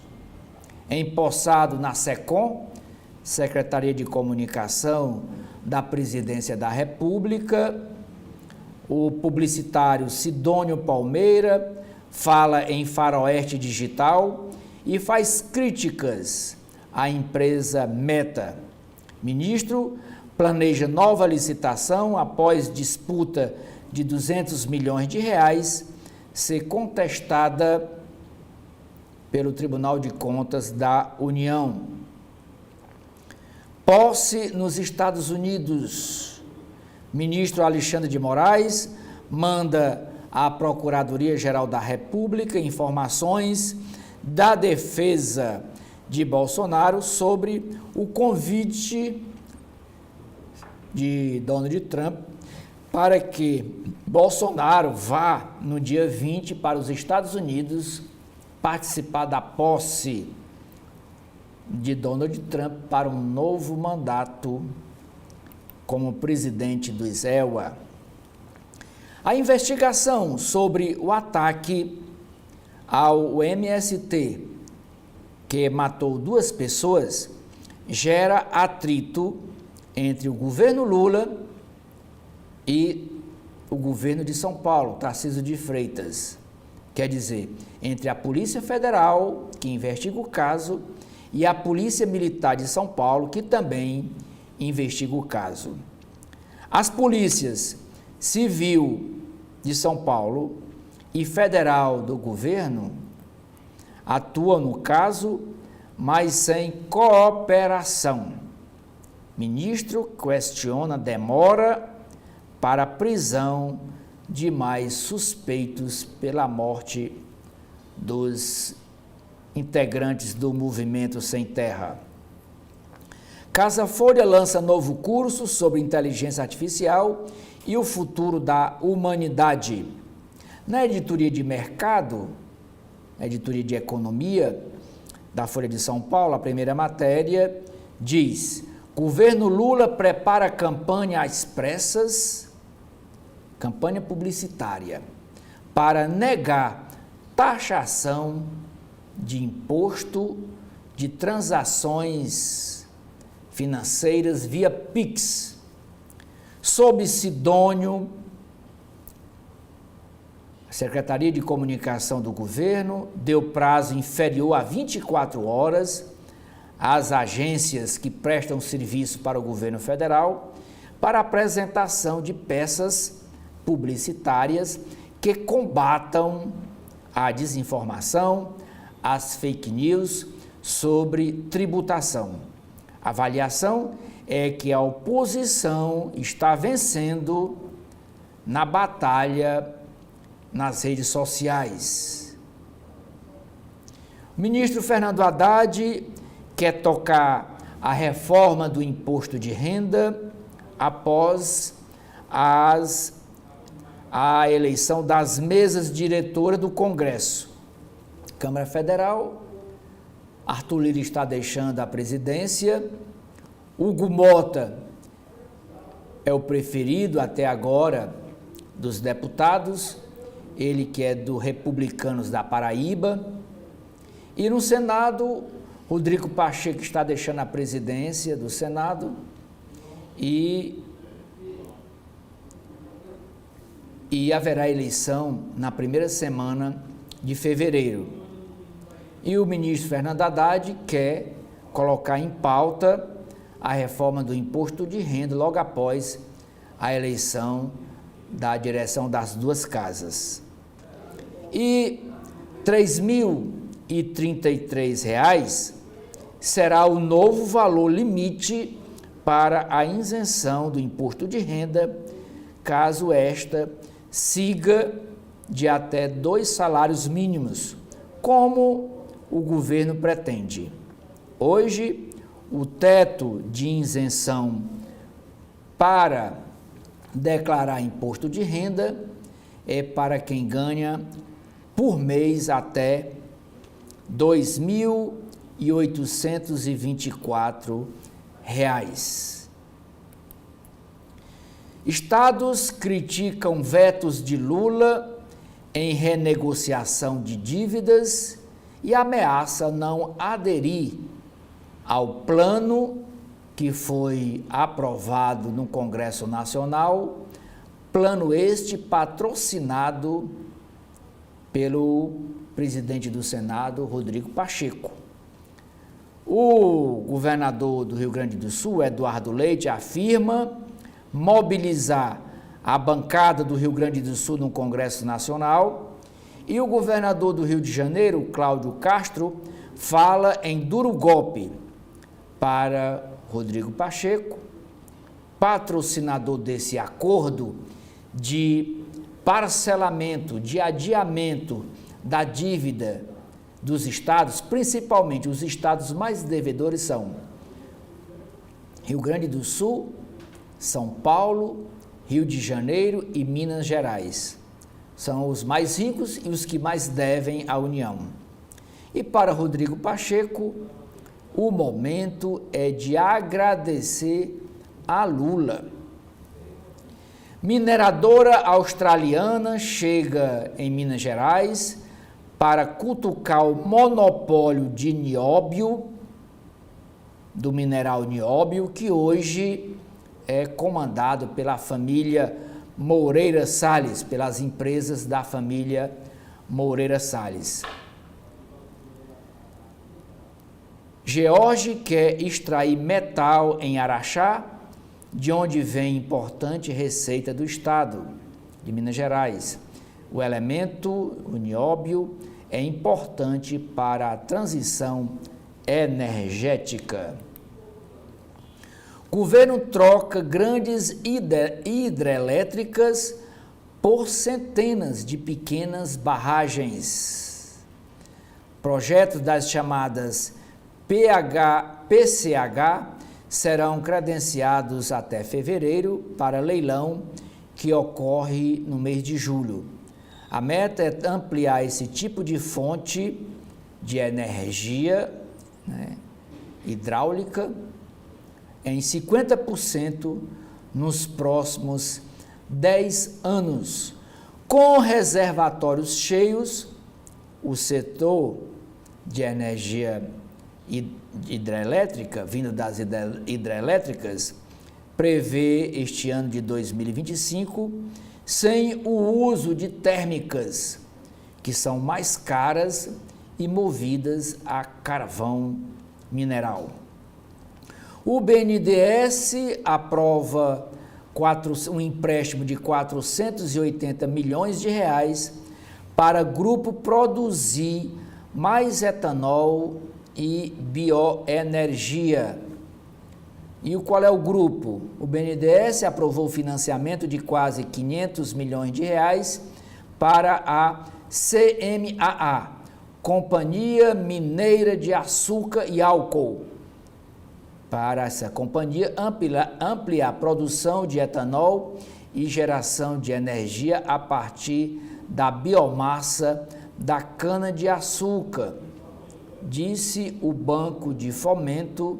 Empossado na SECOM, Secretaria de Comunicação da Presidência da República, o publicitário Sidônio Palmeira fala em Faroeste Digital e faz críticas à empresa Meta. Ministro planeja nova licitação após disputa de 200 milhões de reais ser contestada pelo Tribunal de Contas da União. Posse nos Estados Unidos. Ministro Alexandre de Moraes manda à Procuradoria-Geral da República informações da defesa de Bolsonaro sobre o convite de Donald Trump para que Bolsonaro vá no dia 20 para os Estados Unidos participar da posse de Donald Trump para um novo mandato como presidente do EUA. A investigação sobre o ataque ao MST, que matou 2 pessoas, gera atrito entre o governo Lula e o governo de São Paulo, Tarcísio de Freitas. Quer dizer, entre a Polícia Federal, que investiga o caso, e a Polícia Militar de São Paulo, que também investiga o caso. As polícias civil de São Paulo e federal do governo atuam no caso, mas sem cooperação. Ministro questiona demora para a prisão de mais suspeitos pela morte dos integrantes do Movimento Sem Terra. Casa Folha lança novo curso sobre inteligência artificial e o futuro da humanidade. Na editoria de mercado, na editoria de economia da Folha de São Paulo, a primeira matéria diz: governo Lula prepara campanha às pressas, campanha publicitária, para negar taxação de imposto de transações financeiras via Pix. Sob Sidônio, a Secretaria de Comunicação do Governo deu prazo inferior a 24 horas às agências que prestam serviço para o governo federal para apresentação de peças publicitárias que combatam a desinformação, as fake news sobre tributação. A avaliação é que a oposição está vencendo na batalha nas redes sociais. O ministro Fernando Haddad quer tocar a reforma do imposto de renda após a eleição das mesas diretoras do Congresso. Câmara Federal, Arthur Lira está deixando a presidência, Hugo Mota é o preferido até agora dos deputados, ele que é do Republicanos da Paraíba, e no Senado, Rodrigo Pacheco está deixando a presidência do Senado e haverá eleição na primeira semana de fevereiro. E o ministro Fernando Haddad quer colocar em pauta a reforma do imposto de renda logo após a eleição da direção das 2 casas. E R$ 3.033 será o novo valor limite para a isenção do imposto de renda, caso esta siga de até 2 salários mínimos, como o governo pretende. Hoje, o teto de isenção para declarar imposto de renda é para quem ganha por mês até R$ 2.824. Estados criticam vetos de Lula em renegociação de dívidas e ameaça não aderir ao plano que foi aprovado no Congresso Nacional, plano este patrocinado pelo presidente do Senado, Rodrigo Pacheco. O governador do Rio Grande do Sul, Eduardo Leite, afirma mobilizar a bancada do Rio Grande do Sul no Congresso Nacional, e o governador do Rio de Janeiro, Cláudio Castro, fala em duro golpe para Rodrigo Pacheco, patrocinador desse acordo de parcelamento, de adiamento da dívida dos estados, principalmente os estados mais devedores são Rio Grande do Sul, São Paulo, Rio de Janeiro e Minas Gerais. São os mais ricos e os que mais devem à União. E para Rodrigo Pacheco, o momento é de agradecer a Lula. Mineradora australiana chega em Minas Gerais para cutucar o monopólio de nióbio, do mineral nióbio, que hoje é comandado pela família Moreira Salles, pelas empresas da família Moreira Salles. George quer extrair metal em Araxá, de onde vem importante receita do estado de Minas Gerais. O elemento, o nióbio, é importante para a transição energética. Governo troca grandes hidrelétricas por centenas de pequenas barragens. Projetos das chamadas PCH serão credenciados até fevereiro para leilão que ocorre no mês de julho. A meta é ampliar esse tipo de fonte de energia, hidráulica em 50% nos próximos 10 anos. Com reservatórios cheios, o setor de energia hidrelétrica, vindo das hidrelétricas, prevê este ano de 2025 sem o uso de térmicas, que são mais caras e movidas a carvão mineral. O BNDES aprova um empréstimo de 480 milhões de reais para grupo produzir mais etanol e bioenergia. E qual é o grupo? O BNDES aprovou o financiamento de quase 500 milhões de reais para a CMAA, Companhia Mineira de Açúcar e Álcool, para essa companhia ampliar a produção de etanol e geração de energia a partir da biomassa da cana-de-açúcar, disse o Banco de Fomento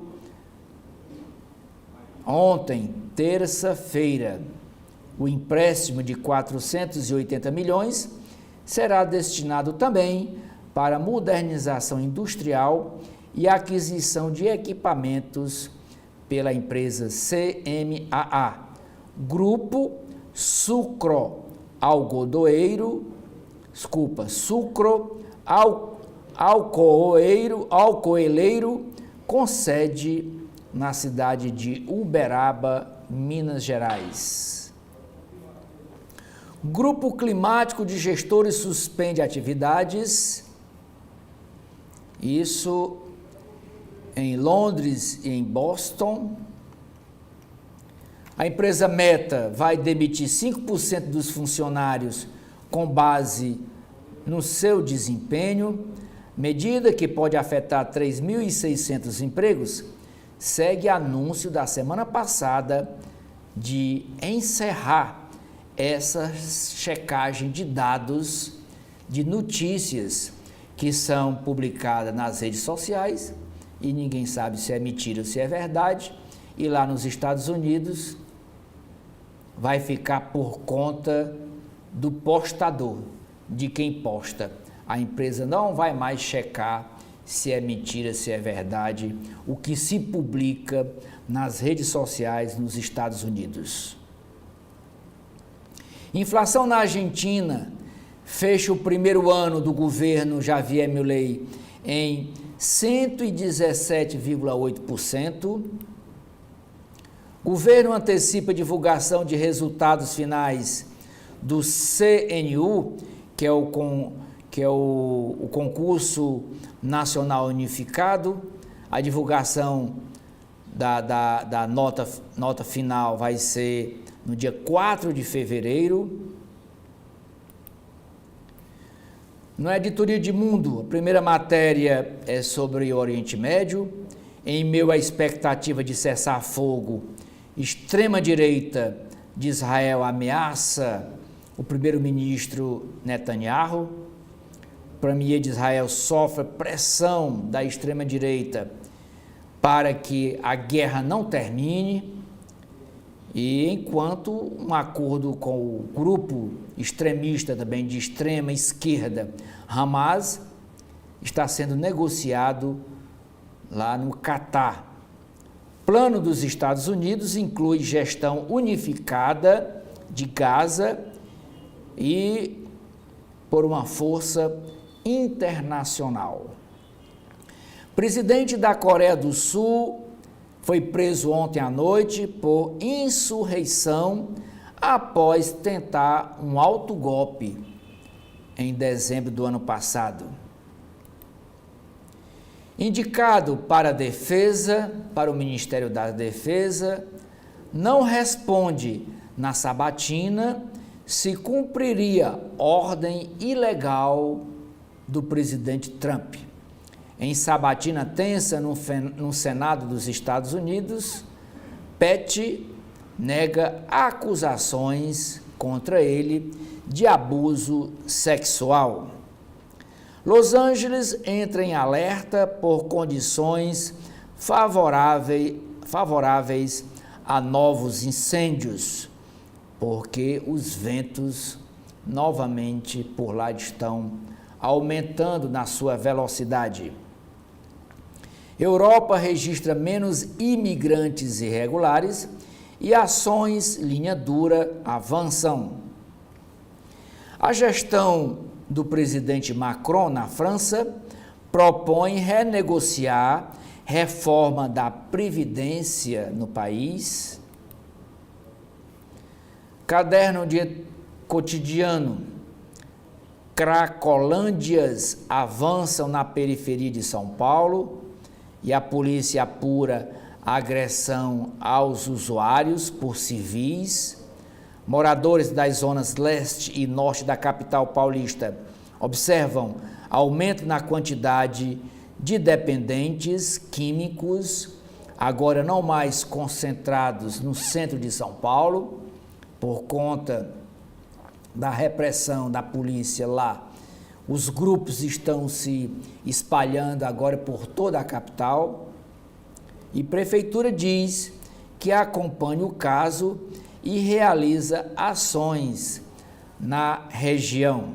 ontem, terça-feira. O empréstimo de 480 milhões será destinado também para modernização industrial e aquisição de equipamentos pela empresa CMAA, Grupo Sucroalcooleiro, com sede na cidade de Uberaba, Minas Gerais. Grupo Climático de Gestores suspende atividades, isso em Londres e em Boston. A empresa Meta vai demitir 5% dos funcionários com base no seu desempenho, medida que pode afetar 3.600 empregos, segue anúncio da semana passada de encerrar essa checagem de dados, de notícias que são publicadas nas redes sociais e ninguém sabe se é mentira ou se é verdade, e lá nos Estados Unidos vai ficar por conta do postador, de quem posta. A empresa não vai mais checar se é mentira, se é verdade, o que se publica nas redes sociais nos Estados Unidos. Inflação na Argentina fecha o primeiro ano do governo Javier Milei em 117,8%. Governo antecipa divulgação de resultados finais do CNU, que é o Concurso Nacional Unificado. A divulgação da nota final vai ser no dia 4 de fevereiro. No Editoria de Mundo, a primeira matéria é sobre o Oriente Médio. Em meio à expectativa de cessar fogo, extrema-direita de Israel ameaça o primeiro-ministro Netanyahu. O premier de Israel sofre pressão da extrema-direita para que a guerra não termine. E enquanto um acordo com o grupo extremista também de extrema esquerda, Hamas, está sendo negociado lá no Catar. Plano dos Estados Unidos inclui gestão unificada de Gaza e por uma força internacional. Presidente da Coreia do Sul foi preso ontem à noite por insurreição após tentar um autogolpe em dezembro do ano passado. Indicado para a defesa, para o Ministério da Defesa, não responde na sabatina se cumpriria ordem ilegal do presidente Trump. Em sabatina tensa no Senado dos Estados Unidos, Pete nega acusações contra ele de abuso sexual. Los Angeles entra em alerta por condições favoráveis a novos incêndios, porque os ventos novamente por lá estão aumentando na sua velocidade. Europa registra menos imigrantes irregulares e ações linha dura avançam. A gestão do presidente Macron na França propõe renegociar reforma da Previdência no país. Caderno de cotidiano. Cracolândias avançam na periferia de São Paulo e a polícia apura a agressão aos usuários por civis. Moradores das zonas leste e norte da capital paulista observam aumento na quantidade de dependentes químicos, agora não mais concentrados no centro de São Paulo, por conta da repressão da polícia lá. Os grupos estão se espalhando agora por toda a capital e a prefeitura diz que acompanha o caso e realiza ações na região.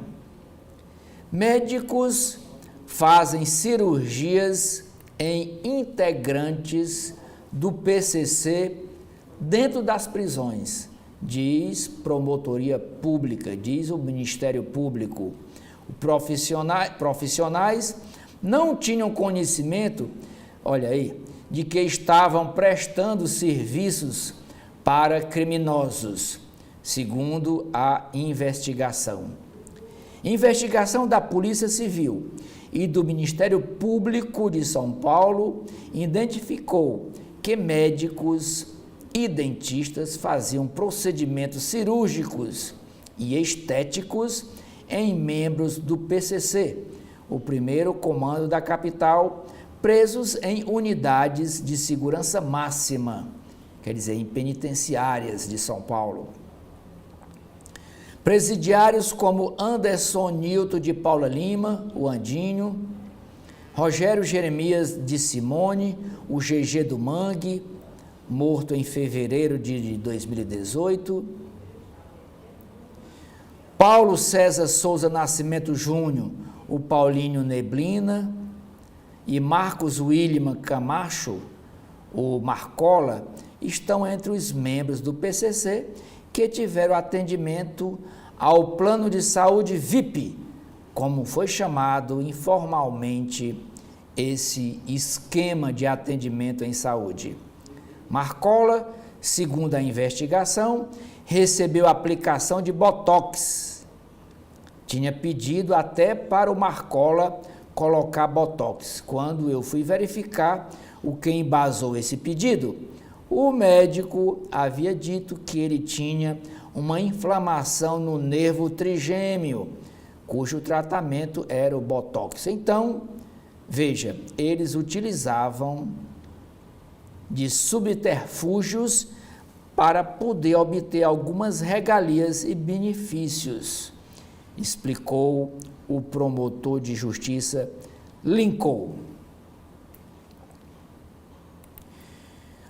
Médicos fazem cirurgias em integrantes do PCC dentro das prisões, diz Promotoria Pública, diz o Ministério Público. Profissionais não tinham conhecimento, olha aí, de que estavam prestando serviços para criminosos, segundo a investigação. Investigação da Polícia Civil e do Ministério Público de São Paulo identificou que médicos e dentistas faziam procedimentos cirúrgicos e estéticos em membros do PCC, o primeiro comando da capital, presos em unidades de segurança máxima, quer dizer, em penitenciárias de São Paulo. Presidiários como Anderson Nilton de Paula Lima, o Andinho, Rogério Jeremias de Simone, o GG do Mangue, morto em fevereiro de 2018, Paulo César Souza Nascimento Júnior, o Paulinho Neblina, e Marcos William Camacho, o Marcola, estão entre os membros do PCC que tiveram atendimento ao plano de saúde VIP, como foi chamado informalmente esse esquema de atendimento em saúde. Marcola, segundo a investigação, recebeu aplicação de botox. Tinha pedido até para o Marcola colocar botox. Quando eu fui verificar o que embasou esse pedido, o médico havia dito que ele tinha uma inflamação no nervo trigêmeo, cujo tratamento era o botox. Então, veja, eles utilizavam de subterfúgios para poder obter algumas regalias e benefícios, explicou o promotor de justiça Lincoln.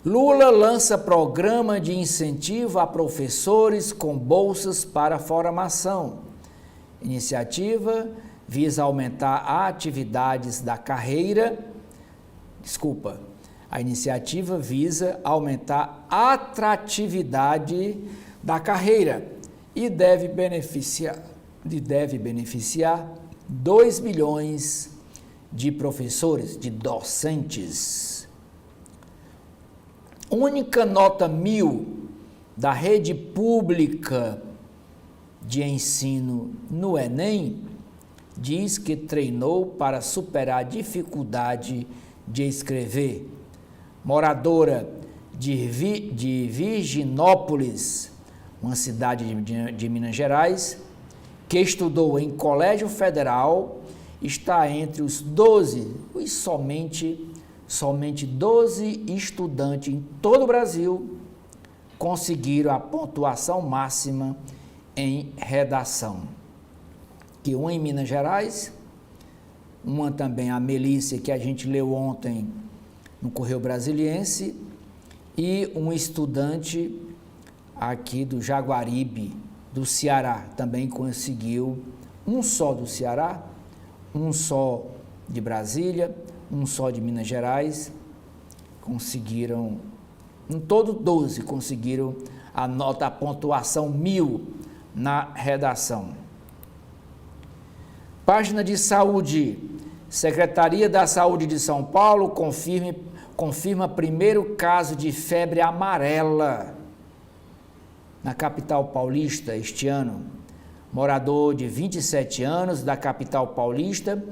Lula lança programa de incentivo a professores com bolsas para formação. Iniciativa visa aumentar atividades da carreira. A iniciativa visa aumentar a atratividade da carreira e deve beneficiar 2 milhões de professores, de docentes. Única nota 1000 da rede pública de ensino no Enem diz que treinou para superar a dificuldade de escrever. Moradora de Virginópolis, uma cidade de Minas Gerais, que estudou em colégio federal, está entre os 12, e somente 12 estudantes em todo o Brasil conseguiram a pontuação máxima em redação. Que uma em Minas Gerais, uma também a Melícia, que a gente leu ontem no Correio Brasiliense, e um estudante aqui do Jaguaribe, do Ceará, também conseguiu, um só do Ceará, um só de Brasília, um só de Minas Gerais, conseguiram, em todo 12, conseguiram a pontuação 1000 na redação. Página de saúde. Secretaria da Saúde de São Paulo confirma primeiro caso de febre amarela na capital paulista este ano. Morador de 27 anos da capital paulista,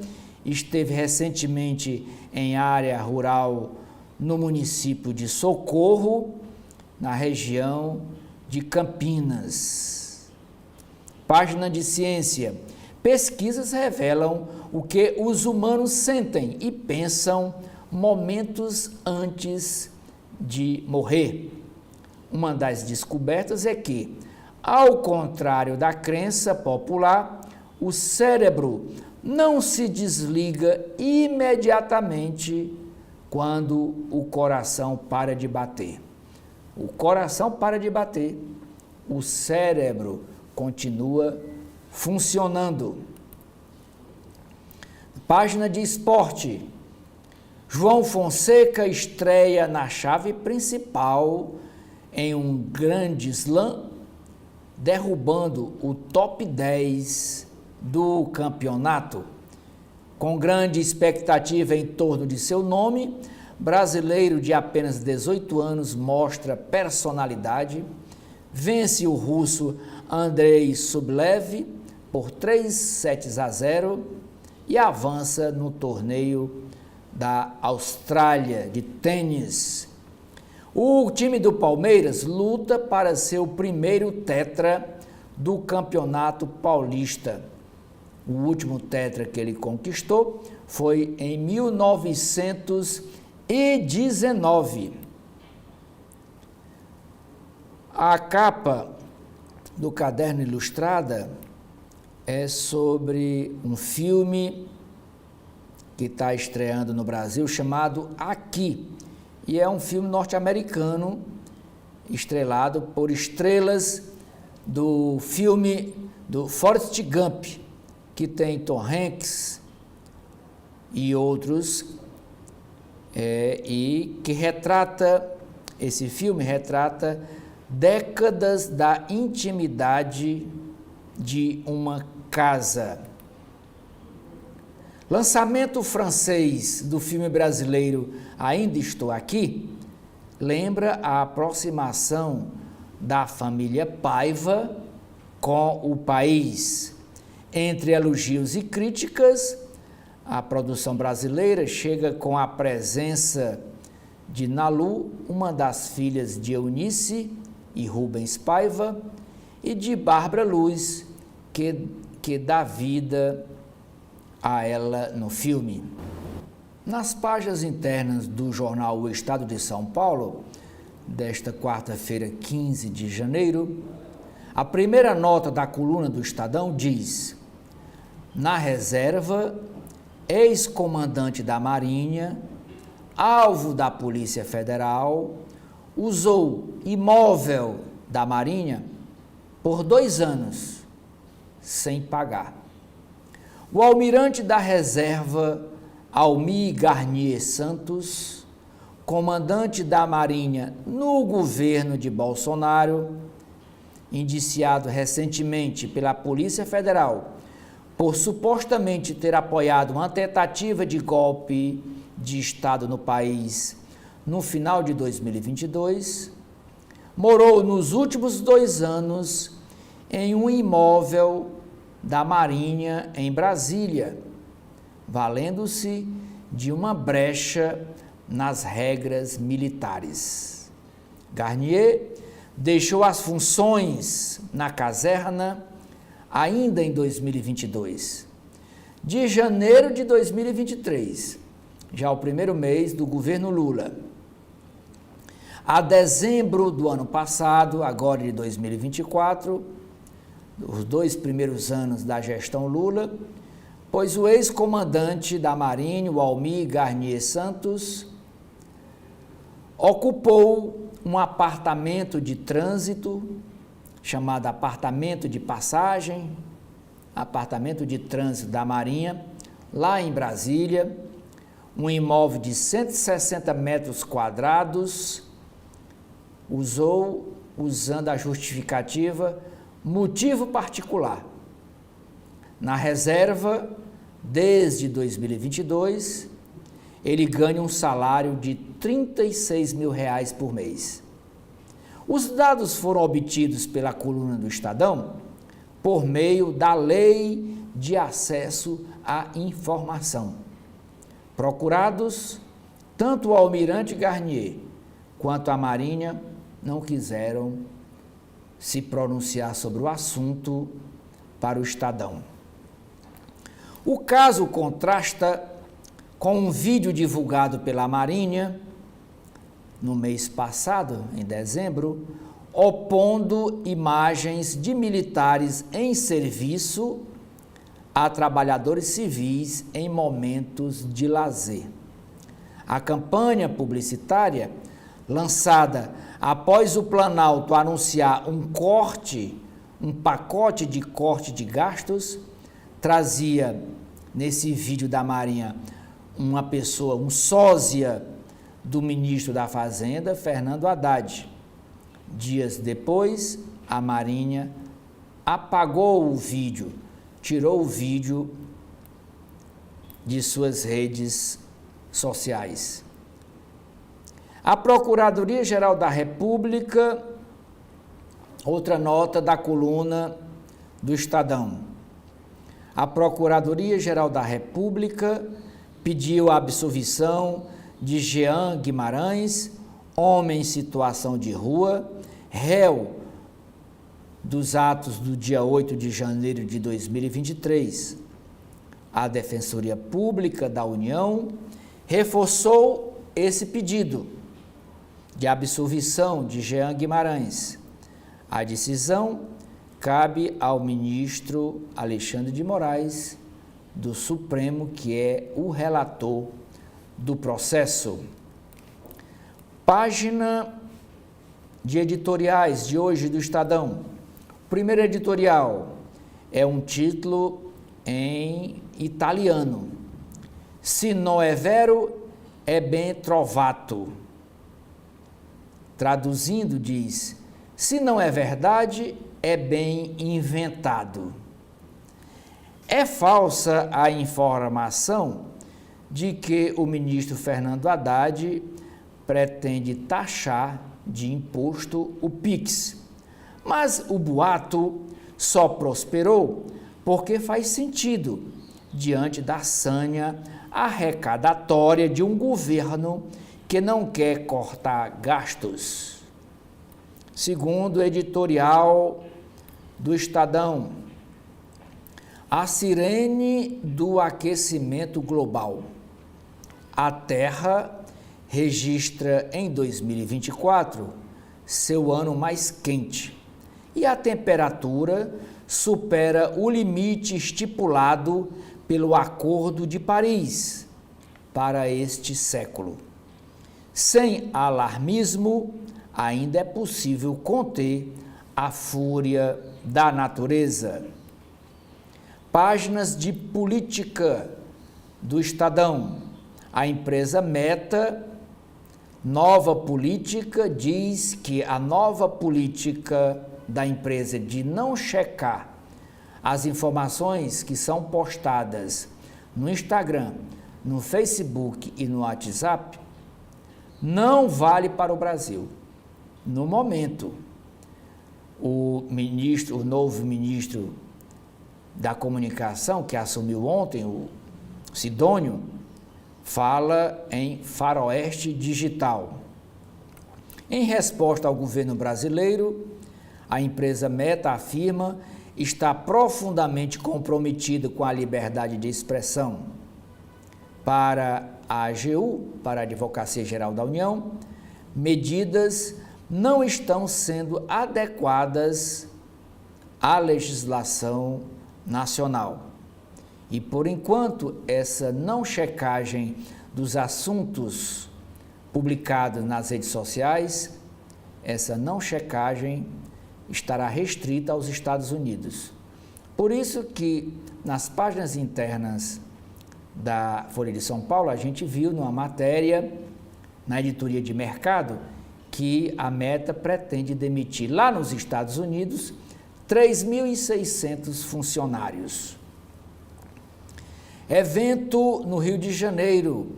esteve recentemente em área rural no município de Socorro, na região de Campinas. Página de ciência. Pesquisas revelam o que os humanos sentem e pensam momentos antes de morrer. Uma das descobertas é que, ao contrário da crença popular, o cérebro não se desliga imediatamente quando o coração para de bater. O coração para de bater, o cérebro continua funcionando. Página de esporte. João Fonseca estreia na chave principal em um grande slam, derrubando o top 10 do campeonato. Com grande expectativa em torno de seu nome, brasileiro de apenas 18 anos mostra personalidade, vence o russo Andrei Sublev por 3-0 e avança no torneio da Austrália de tênis. O time do Palmeiras luta para ser o primeiro tetra do Campeonato Paulista. O último tetra que ele conquistou foi em 1919. A capa do Caderno Ilustrada é sobre um filme que está estreando no Brasil chamado Aqui. E é um filme norte-americano estrelado por estrelas do filme do Forrest Gump, que tem Tom Hanks e outros, e que esse filme retrata décadas da intimidade de uma casa. Lançamento francês do filme brasileiro Ainda Estou Aqui lembra a aproximação da família Paiva com o país. Entre elogios e críticas, a produção brasileira chega com a presença de Nalu, uma das filhas de Eunice e Rubens Paiva, e de Bárbara Luz, que dá vida a ela no filme. Nas páginas internas do jornal O Estado de São Paulo, desta quarta-feira, 15 de janeiro, a primeira nota da coluna do Estadão diz: na reserva, ex-comandante da Marinha, alvo da Polícia Federal, usou imóvel da Marinha por 2 anos, sem pagar. O almirante da reserva, Almir Garnier Santos, comandante da Marinha no governo de Bolsonaro, indiciado recentemente pela Polícia Federal por supostamente ter apoiado uma tentativa de golpe de Estado no país no final de 2022, morou nos últimos 2 anos em um imóvel da Marinha em Brasília, valendo-se de uma brecha nas regras militares. Garnier deixou as funções na caserna ainda em 2022. De janeiro de 2023, já o primeiro mês do governo Lula, a dezembro do ano passado, agora de 2024, os 2 primeiros anos da gestão Lula, pois o ex-comandante da Marinha, o Almir Garnier Santos, ocupou um apartamento de trânsito, chamado apartamento de passagem, apartamento de trânsito da Marinha, lá em Brasília, um imóvel de 160 metros quadrados, usando a justificativa motivo particular. Na reserva, desde 2022, ele ganha um salário de R$36 mil por mês. Os dados foram obtidos pela coluna do Estadão por meio da Lei de Acesso à Informação. Procurados, tanto o almirante Garnier quanto a Marinha não quiseram se pronunciar sobre o assunto para o Estadão. O caso contrasta com um vídeo divulgado pela Marinha no mês passado, em dezembro, opondo imagens de militares em serviço a trabalhadores civis em momentos de lazer. A campanha publicitária, lançada após o Planalto anunciar um pacote de corte de gastos, trazia nesse vídeo da Marinha uma pessoa, um sósia do ministro da Fazenda, Fernando Haddad. Dias depois, a Marinha apagou o vídeo, tirou o vídeo de suas redes sociais. A Procuradoria-Geral da República, outra nota da coluna do Estadão. A Procuradoria-Geral da República pediu a absolvição de Jean Guimarães, homem em situação de rua, réu dos atos do dia 8 de janeiro de 2023. A Defensoria Pública da União reforçou esse pedido de absolvição de Jean Guimarães. A decisão cabe ao ministro Alexandre de Moraes, do Supremo, que é o relator do processo. Página de editoriais de hoje do Estadão. O primeiro editorial é um título em italiano. Se non è vero, è ben trovato. Traduzindo, diz: se não é verdade, é bem inventado. É falsa a informação de que o ministro Fernando Haddad pretende taxar de imposto o Pix, mas o boato só prosperou porque faz sentido diante da sanha arrecadatória de um governo que não quer cortar gastos. Segundo o editorial do Estadão, a sirene do aquecimento global. A Terra registra em 2024 seu ano mais quente e a temperatura supera o limite estipulado pelo Acordo de Paris para este século. Sem alarmismo, ainda é possível conter a fúria da natureza. Páginas de política do Estadão. A empresa Meta, nova política, diz que a nova política da empresa de não checar as informações que são postadas no Instagram, no Facebook e no WhatsApp não vale para o Brasil. No momento, o novo ministro da Comunicação, que assumiu ontem, o Sidônio, fala em faroeste digital. Em resposta ao governo brasileiro, a empresa Meta afirma estar profundamente comprometida com a liberdade de expressão. Para a AGU, para a Advocacia Geral da União, medidas não estão sendo adequadas à legislação nacional. E, por enquanto, essa não checagem dos assuntos publicados nas redes sociais, essa não checagem estará restrita aos Estados Unidos. Por isso que, nas páginas internas da Folha de São Paulo, a gente viu numa matéria, na editoria de mercado, que a Meta pretende demitir lá nos Estados Unidos 3.600 funcionários. Evento no Rio de Janeiro,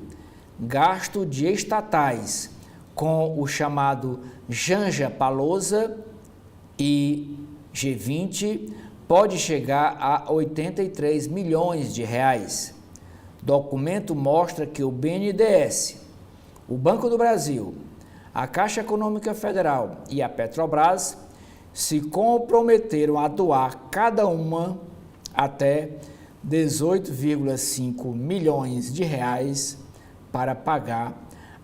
gasto de estatais com o chamado Janja Palusa e G20 pode chegar a 83 milhões de reais. Documento mostra que o BNDES, o Banco do Brasil, a Caixa Econômica Federal e a Petrobras se comprometeram a doar cada uma até 18,5 milhões de reais para pagar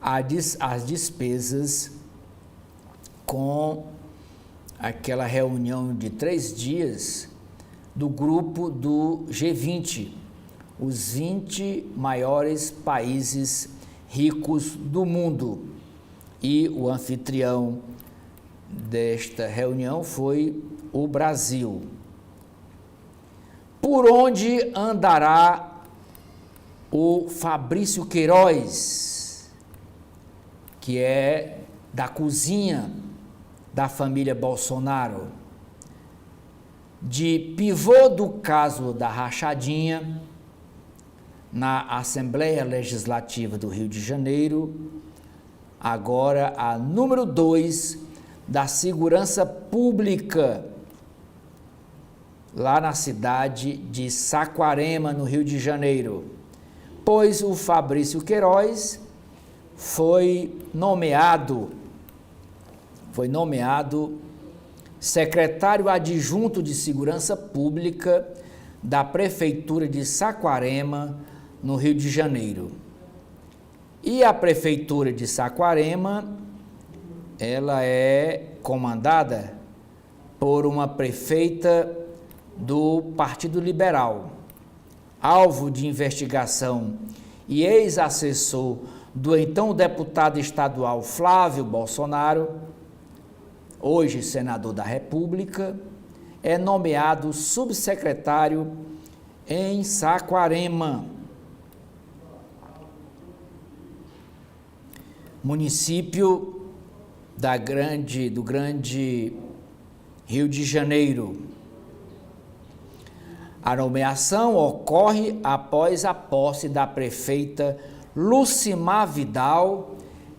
as despesas com aquela reunião de 3 dias do grupo do G20, os 20 maiores países ricos do mundo. E o anfitrião desta reunião foi o Brasil. Por onde andará o Fabrício Queiroz, que é da cozinha da família Bolsonaro? De pivô do caso da rachadinha na Assembleia Legislativa do Rio de Janeiro, agora a número 2 da segurança pública, lá na cidade de Saquarema, no Rio de Janeiro, pois o Fabrício Queiroz foi nomeado secretário adjunto de Segurança Pública da Prefeitura de Saquarema, no Rio de Janeiro. E a Prefeitura de Saquarema, ela é comandada por uma prefeita do Partido Liberal, alvo de investigação e ex-assessor do então deputado estadual Flávio Bolsonaro, hoje senador da República, é nomeado subsecretário em Saquarema, município do grande Rio de Janeiro. A nomeação ocorre após a posse da prefeita Lucimar Vidal,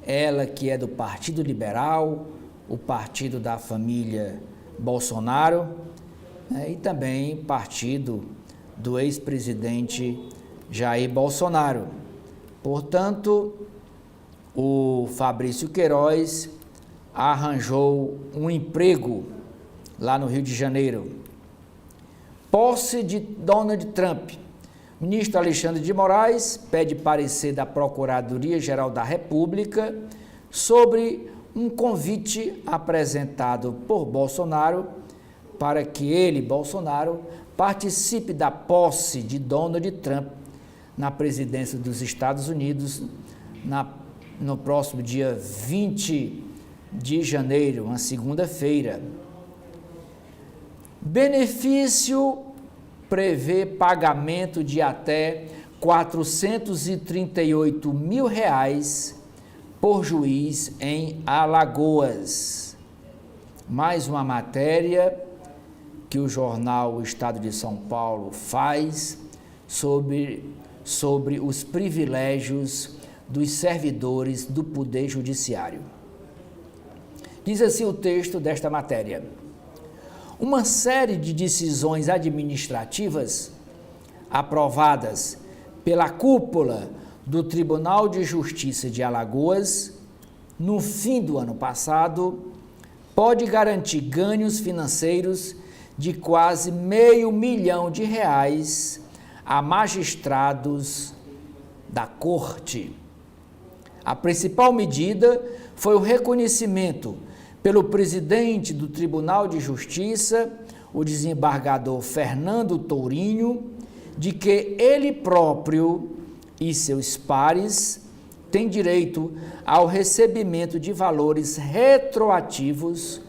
ela que é do Partido Liberal, o partido da família Bolsonaro, né, e também partido do ex-presidente Jair Bolsonaro. Portanto, o Fabrício Queiroz arranjou um emprego lá no Rio de Janeiro. Posse de Donald Trump. O ministro Alexandre de Moraes pede parecer da Procuradoria-Geral da República sobre um convite apresentado por Bolsonaro para que ele, Bolsonaro, participe da posse de Donald Trump na presidência dos Estados Unidos no próximo dia 20 de janeiro, uma segunda-feira. Benefício prevê pagamento de até R$ 438 mil por juiz em Alagoas. Mais uma matéria que o jornal O Estado de São Paulo faz sobre os privilégios dos servidores do Poder Judiciário. Diz assim o texto desta matéria: uma série de decisões administrativas aprovadas pela cúpula do Tribunal de Justiça de Alagoas no fim do ano passado pode garantir ganhos financeiros de quase R$500 mil a magistrados da Corte. A principal medida foi o reconhecimento pelo presidente do Tribunal de Justiça, o desembargador Fernando Tourinho, de que ele próprio e seus pares têm direito ao recebimento de valores retroativos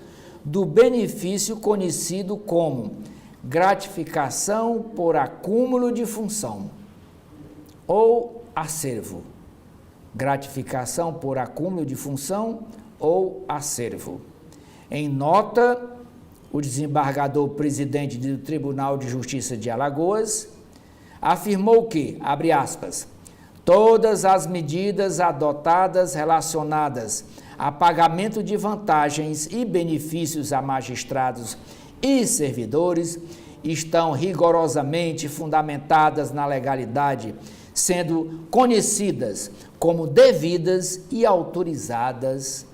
do benefício conhecido como gratificação por acúmulo de função ou acervo. Gratificação por acúmulo de função ou acervo. Em nota, o desembargador presidente do Tribunal de Justiça de Alagoas afirmou que, abre aspas, todas as medidas adotadas relacionadas a pagamento de vantagens e benefícios a magistrados e servidores estão rigorosamente fundamentadas na legalidade, sendo conhecidas como devidas e autorizadas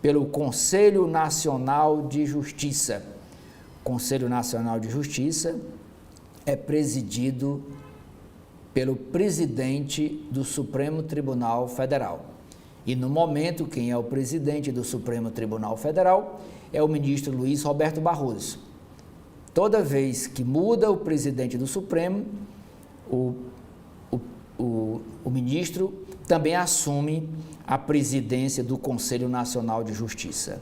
pelo Conselho Nacional de Justiça. O Conselho Nacional de Justiça é presidido pelo presidente do Supremo Tribunal Federal. E no momento, quem é o presidente do Supremo Tribunal Federal é o ministro Luiz Roberto Barroso. Toda vez que muda o presidente do Supremo, o ministro também assume a presidência do Conselho Nacional de Justiça.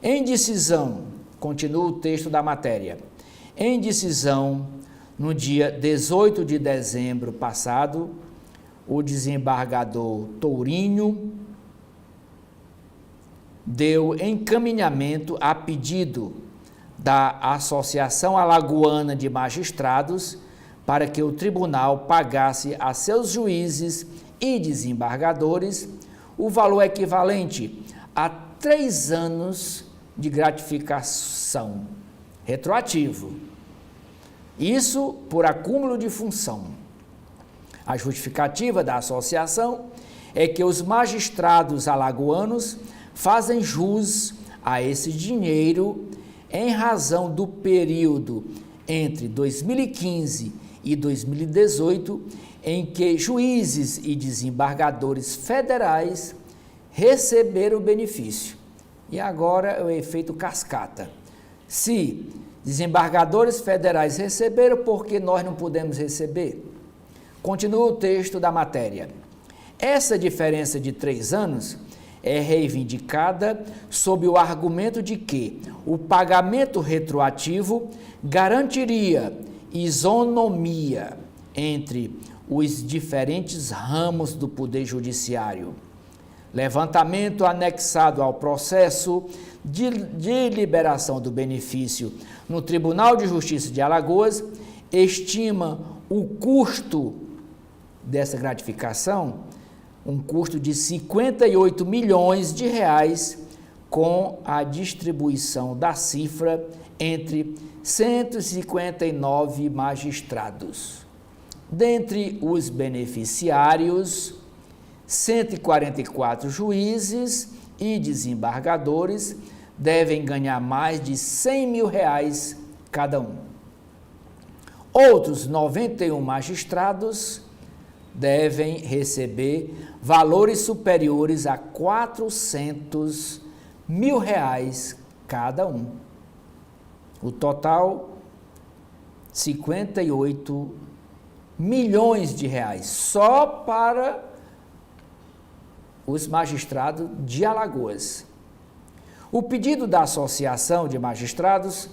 Em decisão, continua o texto da matéria, em decisão, no dia 18 de dezembro passado, o desembargador Tourinho deu encaminhamento a pedido da Associação Alagoana de Magistrados para que o tribunal pagasse a seus juízes e desembargadores o valor equivalente a 3 anos de gratificação retroativo. Isso por acúmulo de função. A justificativa da associação é que os magistrados alagoanos fazem jus a esse dinheiro em razão do período entre 2015 e 2018, em que juízes e desembargadores federais receberam o benefício. E agora é o efeito cascata. Se desembargadores federais receberam, por que nós não podemos receber? Continua o texto da matéria. Essa diferença de 3 anos é reivindicada sob o argumento de que o pagamento retroativo garantiria isonomia entre os diferentes ramos do Poder Judiciário. Levantamento anexado ao processo de liberação do benefício no Tribunal de Justiça de Alagoas estima o custo dessa gratificação, um custo de 58 milhões de reais, com a distribuição da cifra entre 159 magistrados. Dentre os beneficiários, 144 juízes e desembargadores devem ganhar mais de 100 mil reais cada um. Outros 91 magistrados devem receber valores superiores a 400 mil reais cada um. O total, 58 milhões de reais, só para os magistrados de Alagoas. O pedido da Associação de Magistrados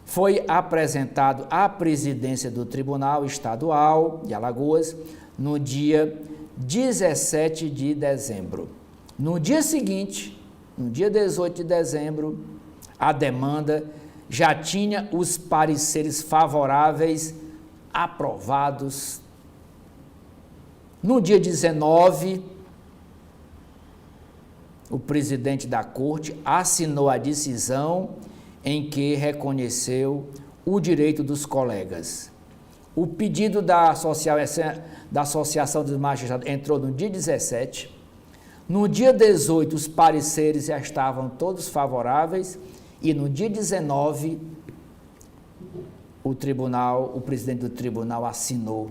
foi apresentado à presidência do Tribunal Estadual de Alagoas no dia 17 de dezembro. No dia seguinte, no dia 18 de dezembro, a demanda já tinha os pareceres favoráveis aprovados. No dia 19, o presidente da Corte assinou a decisão em que reconheceu o direito dos colegas. O pedido da Associação dos Magistrados entrou no dia 17. No dia 18, os pareceres já estavam todos favoráveis e no dia 19, o presidente do tribunal assinou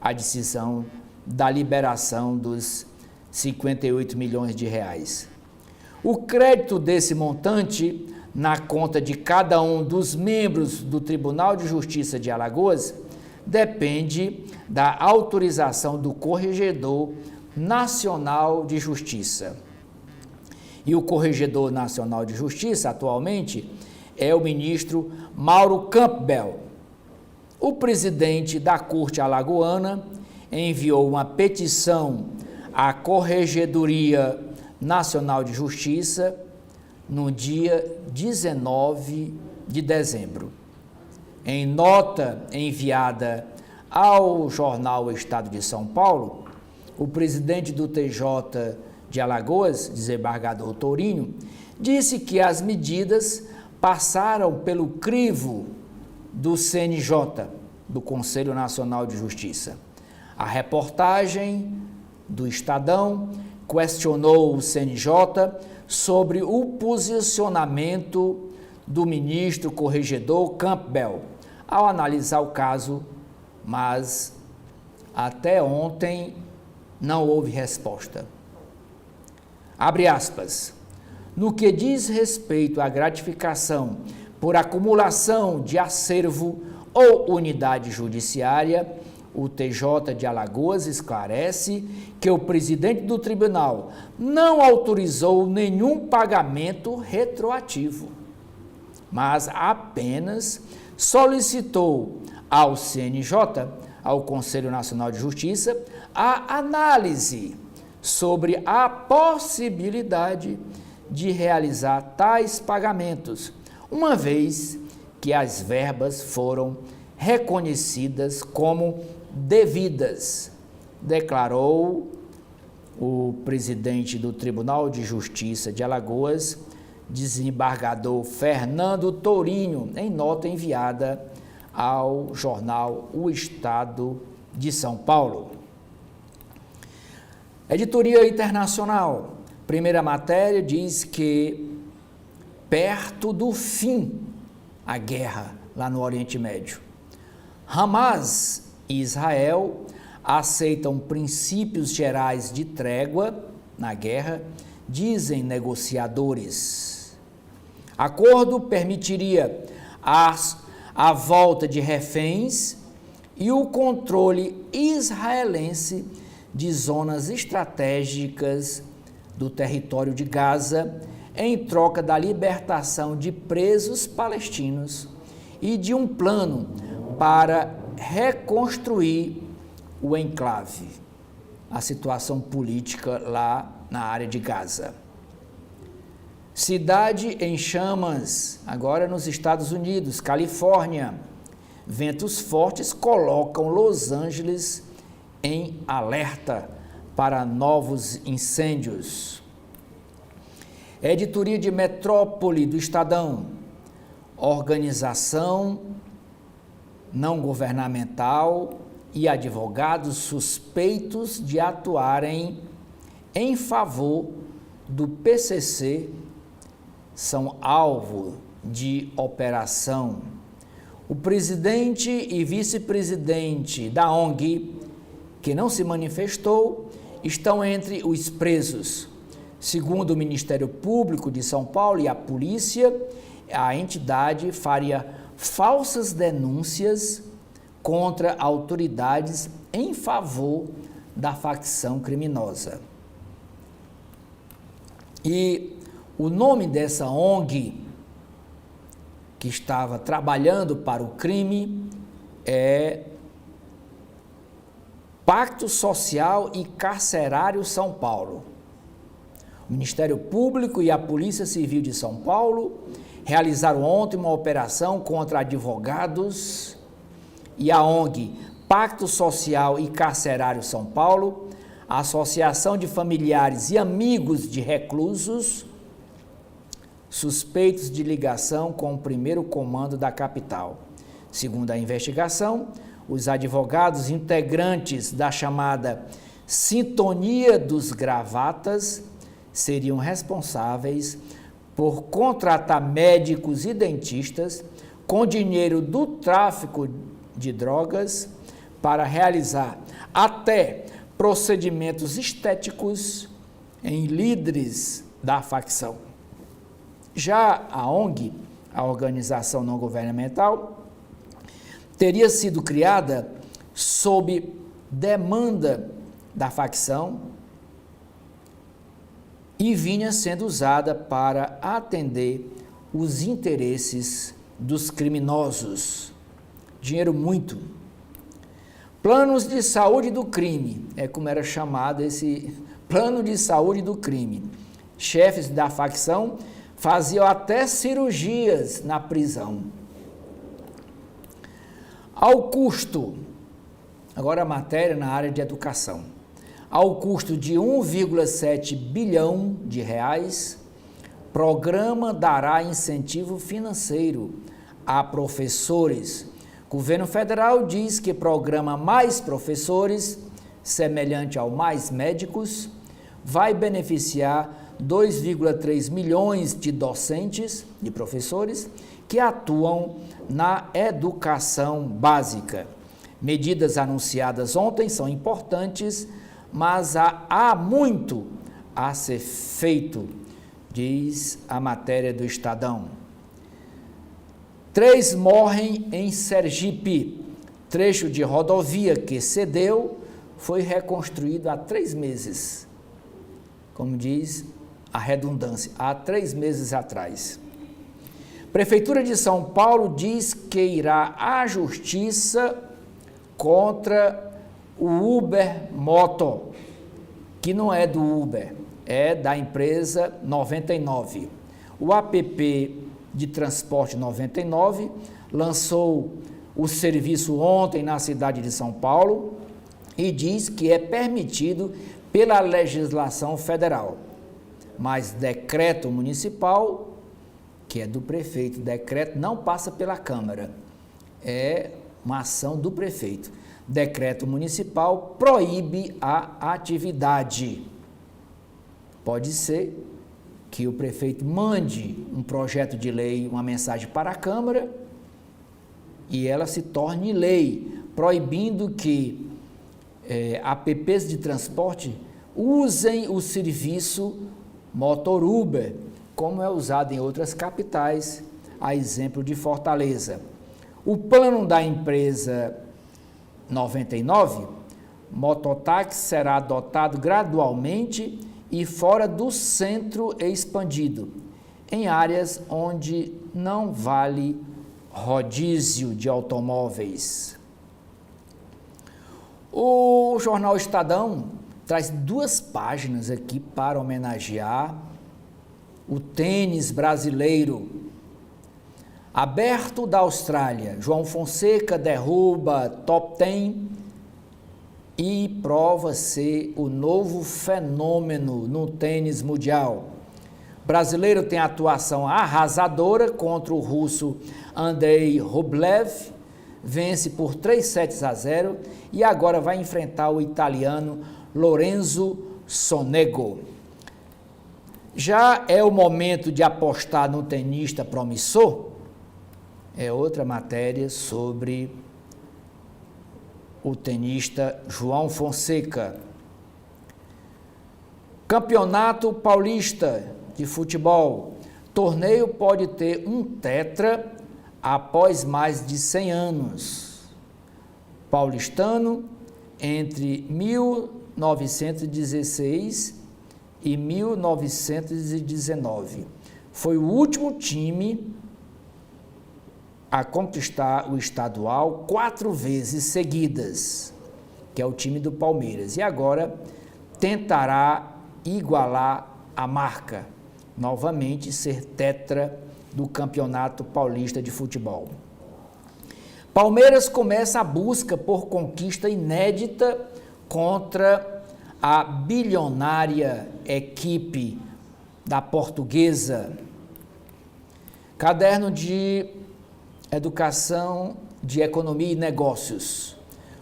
a decisão da liberação dos 58 milhões de reais. O crédito desse montante na conta de cada um dos membros do Tribunal de Justiça de Alagoas depende da autorização do Corregedor Nacional de Justiça. E o Corregedor Nacional de Justiça, atualmente, é o ministro Mauro Campbell. O presidente da Corte Alagoana enviou uma petição à Corregedoria Nacional de Justiça no dia 19 de dezembro. Em nota enviada ao jornal O Estado de São Paulo, o presidente do TJ de Alagoas, desembargador Tourinho, disse que as medidas passaram pelo crivo do CNJ, do Conselho Nacional de Justiça. A reportagem do Estadão questionou o CNJ sobre o posicionamento do ministro corregedor Campbell ao analisar o caso, mas até ontem não houve resposta. Abre aspas. No que diz respeito à gratificação por acumulação de acervo ou unidade judiciária, o TJ de Alagoas esclarece que o presidente do tribunal não autorizou nenhum pagamento retroativo, mas apenas solicitou ao CNJ, ao Conselho Nacional de Justiça, a análise sobre a possibilidade de realizar tais pagamentos, uma vez que as verbas foram reconhecidas como devidas, declarou o presidente do Tribunal de Justiça de Alagoas, desembargador Fernando Tourinho, em nota enviada ao jornal O Estado de São Paulo. Editoria Internacional, primeira matéria diz que perto do fim a guerra lá no Oriente Médio. Hamas e Israel aceitam princípios gerais de trégua na guerra, dizem negociadores. Acordo permitiria a volta de reféns e o controle israelense de zonas estratégicas do território de Gaza em troca da libertação de presos palestinos e de um plano para reconstruir o enclave, a situação política lá na área de Gaza. Cidade em chamas, agora nos Estados Unidos, Califórnia. Ventos fortes colocam Los Angeles em alerta para novos incêndios. Editoria de Metrópole do Estadão. Organização não governamental e advogados suspeitos de atuarem em favor do PCC são alvo de operação. O presidente e vice-presidente da ONG, que não se manifestou, estão entre os presos. Segundo o Ministério Público de São Paulo e a polícia, a entidade faria falsas denúncias contra autoridades em favor da facção criminosa. E o nome dessa ONG que estava trabalhando para o crime é Pacto Social e Carcerário São Paulo. O Ministério Público e a Polícia Civil de São Paulo realizaram ontem uma operação contra advogados e a ONG Pacto Social e Carcerário São Paulo, a Associação de Familiares e Amigos de Reclusos, suspeitos de ligação com o primeiro comando da capital. Segundo a investigação, os advogados integrantes da chamada Sintonia dos Gravatas seriam responsáveis por contratar médicos e dentistas com dinheiro do tráfico de drogas para realizar até procedimentos estéticos em líderes da facção. Já a ONG, a Organização Não Governamental, teria sido criada sob demanda da facção e vinha sendo usada para atender os interesses dos criminosos. Dinheiro muito. Planos de saúde do crime, é como era chamado esse plano de saúde do crime. Chefes da facção faziam até cirurgias na prisão. Ao custo, agora a matéria na área de educação, ao custo de 1,7 bilhão de reais, programa dará incentivo financeiro a professores. Governo federal diz que programa Mais Professores, semelhante ao Mais Médicos, vai beneficiar 2,3 milhões de docentes, de professores, que atuam na educação básica. Medidas anunciadas ontem são importantes, mas há muito a ser feito, diz a matéria do Estadão. 3 morrem em Sergipe. Trecho de rodovia que cedeu foi reconstruído há 3 meses. Como diz a redundância, há 3 meses atrás. Prefeitura de São Paulo diz que irá à justiça contra o Uber Moto, que não é do Uber, é da empresa 99. O app de transporte 99 lançou o serviço ontem na cidade de São Paulo e diz que é permitido pela legislação federal, mas decreto municipal, que é do prefeito, decreto não passa pela Câmara, é uma ação do prefeito. Decreto municipal proíbe a atividade. Pode ser que o prefeito mande um projeto de lei, uma mensagem para a Câmara e ela se torne lei, proibindo que apps de transporte usem o serviço Motor Uber, como é usado em outras capitais, a exemplo de Fortaleza. O plano da empresa 99, mototáxi será adotado gradualmente e fora do centro expandido, em áreas onde não vale rodízio de automóveis. O jornal Estadão traz 2 páginas aqui para homenagear o tênis brasileiro. Aberto da Austrália, João Fonseca derruba top 10 e prova ser o novo fenômeno no tênis mundial. Brasileiro tem atuação arrasadora contra o russo Andrei Rublev, vence por 3-0 e agora vai enfrentar o italiano Lorenzo Sonego. Já é o momento de apostar no tenista promissor? É outra matéria sobre o tenista João Fonseca. Campeonato Paulista de Futebol. Torneio pode ter um tetra após mais de 100 anos. Paulistano, entre 1916 e 1919. Foi o último time a conquistar o estadual 4 vezes seguidas, que é o time do Palmeiras. E agora tentará igualar a marca, novamente ser tetra do Campeonato Paulista de Futebol. Palmeiras começa a busca por conquista inédita contra a bilionária equipe da Portuguesa. Caderno de Educação de Economia e Negócios.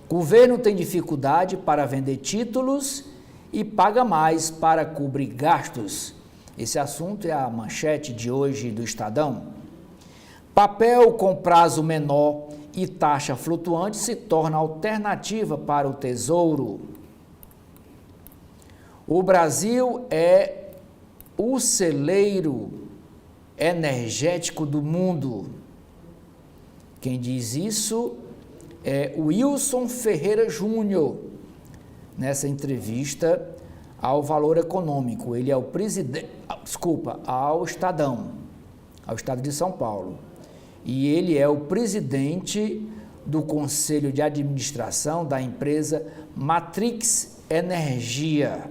Governo tem dificuldade para vender títulos e paga mais para cobrir gastos. Esse assunto é a manchete de hoje do Estadão. Papel com prazo menor e taxa flutuante se torna alternativa para o Tesouro. O Brasil é o celeiro energético do mundo. Quem diz isso é o Wilson Ferreira Júnior, nessa entrevista ao Valor Econômico. Ele é o presidente, ao Estadão, ao Estado de São Paulo. E ele é o presidente do Conselho de Administração da empresa Matrix Energia.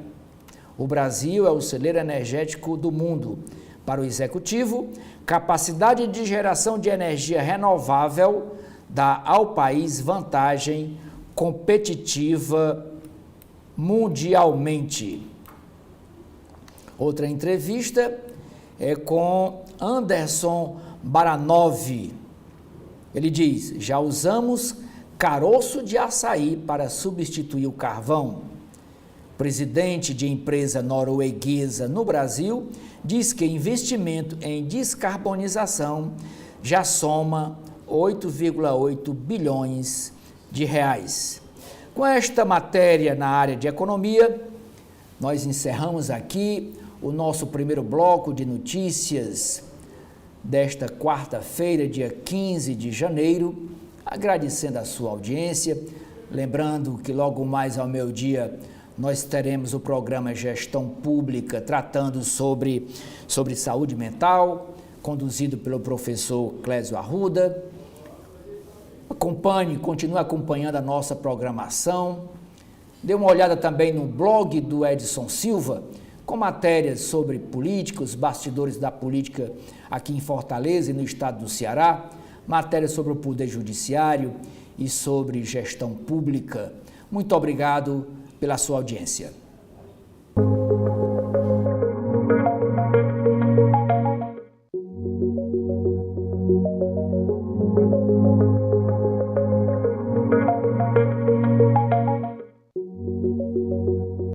O Brasil é o celeiro energético do mundo. Para o executivo, capacidade de geração de energia renovável dá ao país vantagem competitiva mundialmente. Outra entrevista é com Anderson Baranov. Ele diz: já usamos caroço de açaí para substituir o carvão. Presidente de empresa norueguesa no Brasil diz que investimento em descarbonização já soma 8,8 bilhões de reais. Com esta matéria na área de economia, nós encerramos aqui o nosso primeiro bloco de notícias desta quarta-feira, dia 15 de janeiro, agradecendo a sua audiência, lembrando que logo mais ao meio-dia nós teremos o programa Gestão Pública tratando sobre saúde mental, conduzido pelo professor Clésio Arruda. Continue acompanhando a nossa programação. Dê uma olhada também no blog do Edson Silva, com matérias sobre políticos, bastidores da política aqui em Fortaleza e no estado do Ceará, matérias sobre o Poder Judiciário e sobre gestão pública. Muito obrigado pela sua audiência.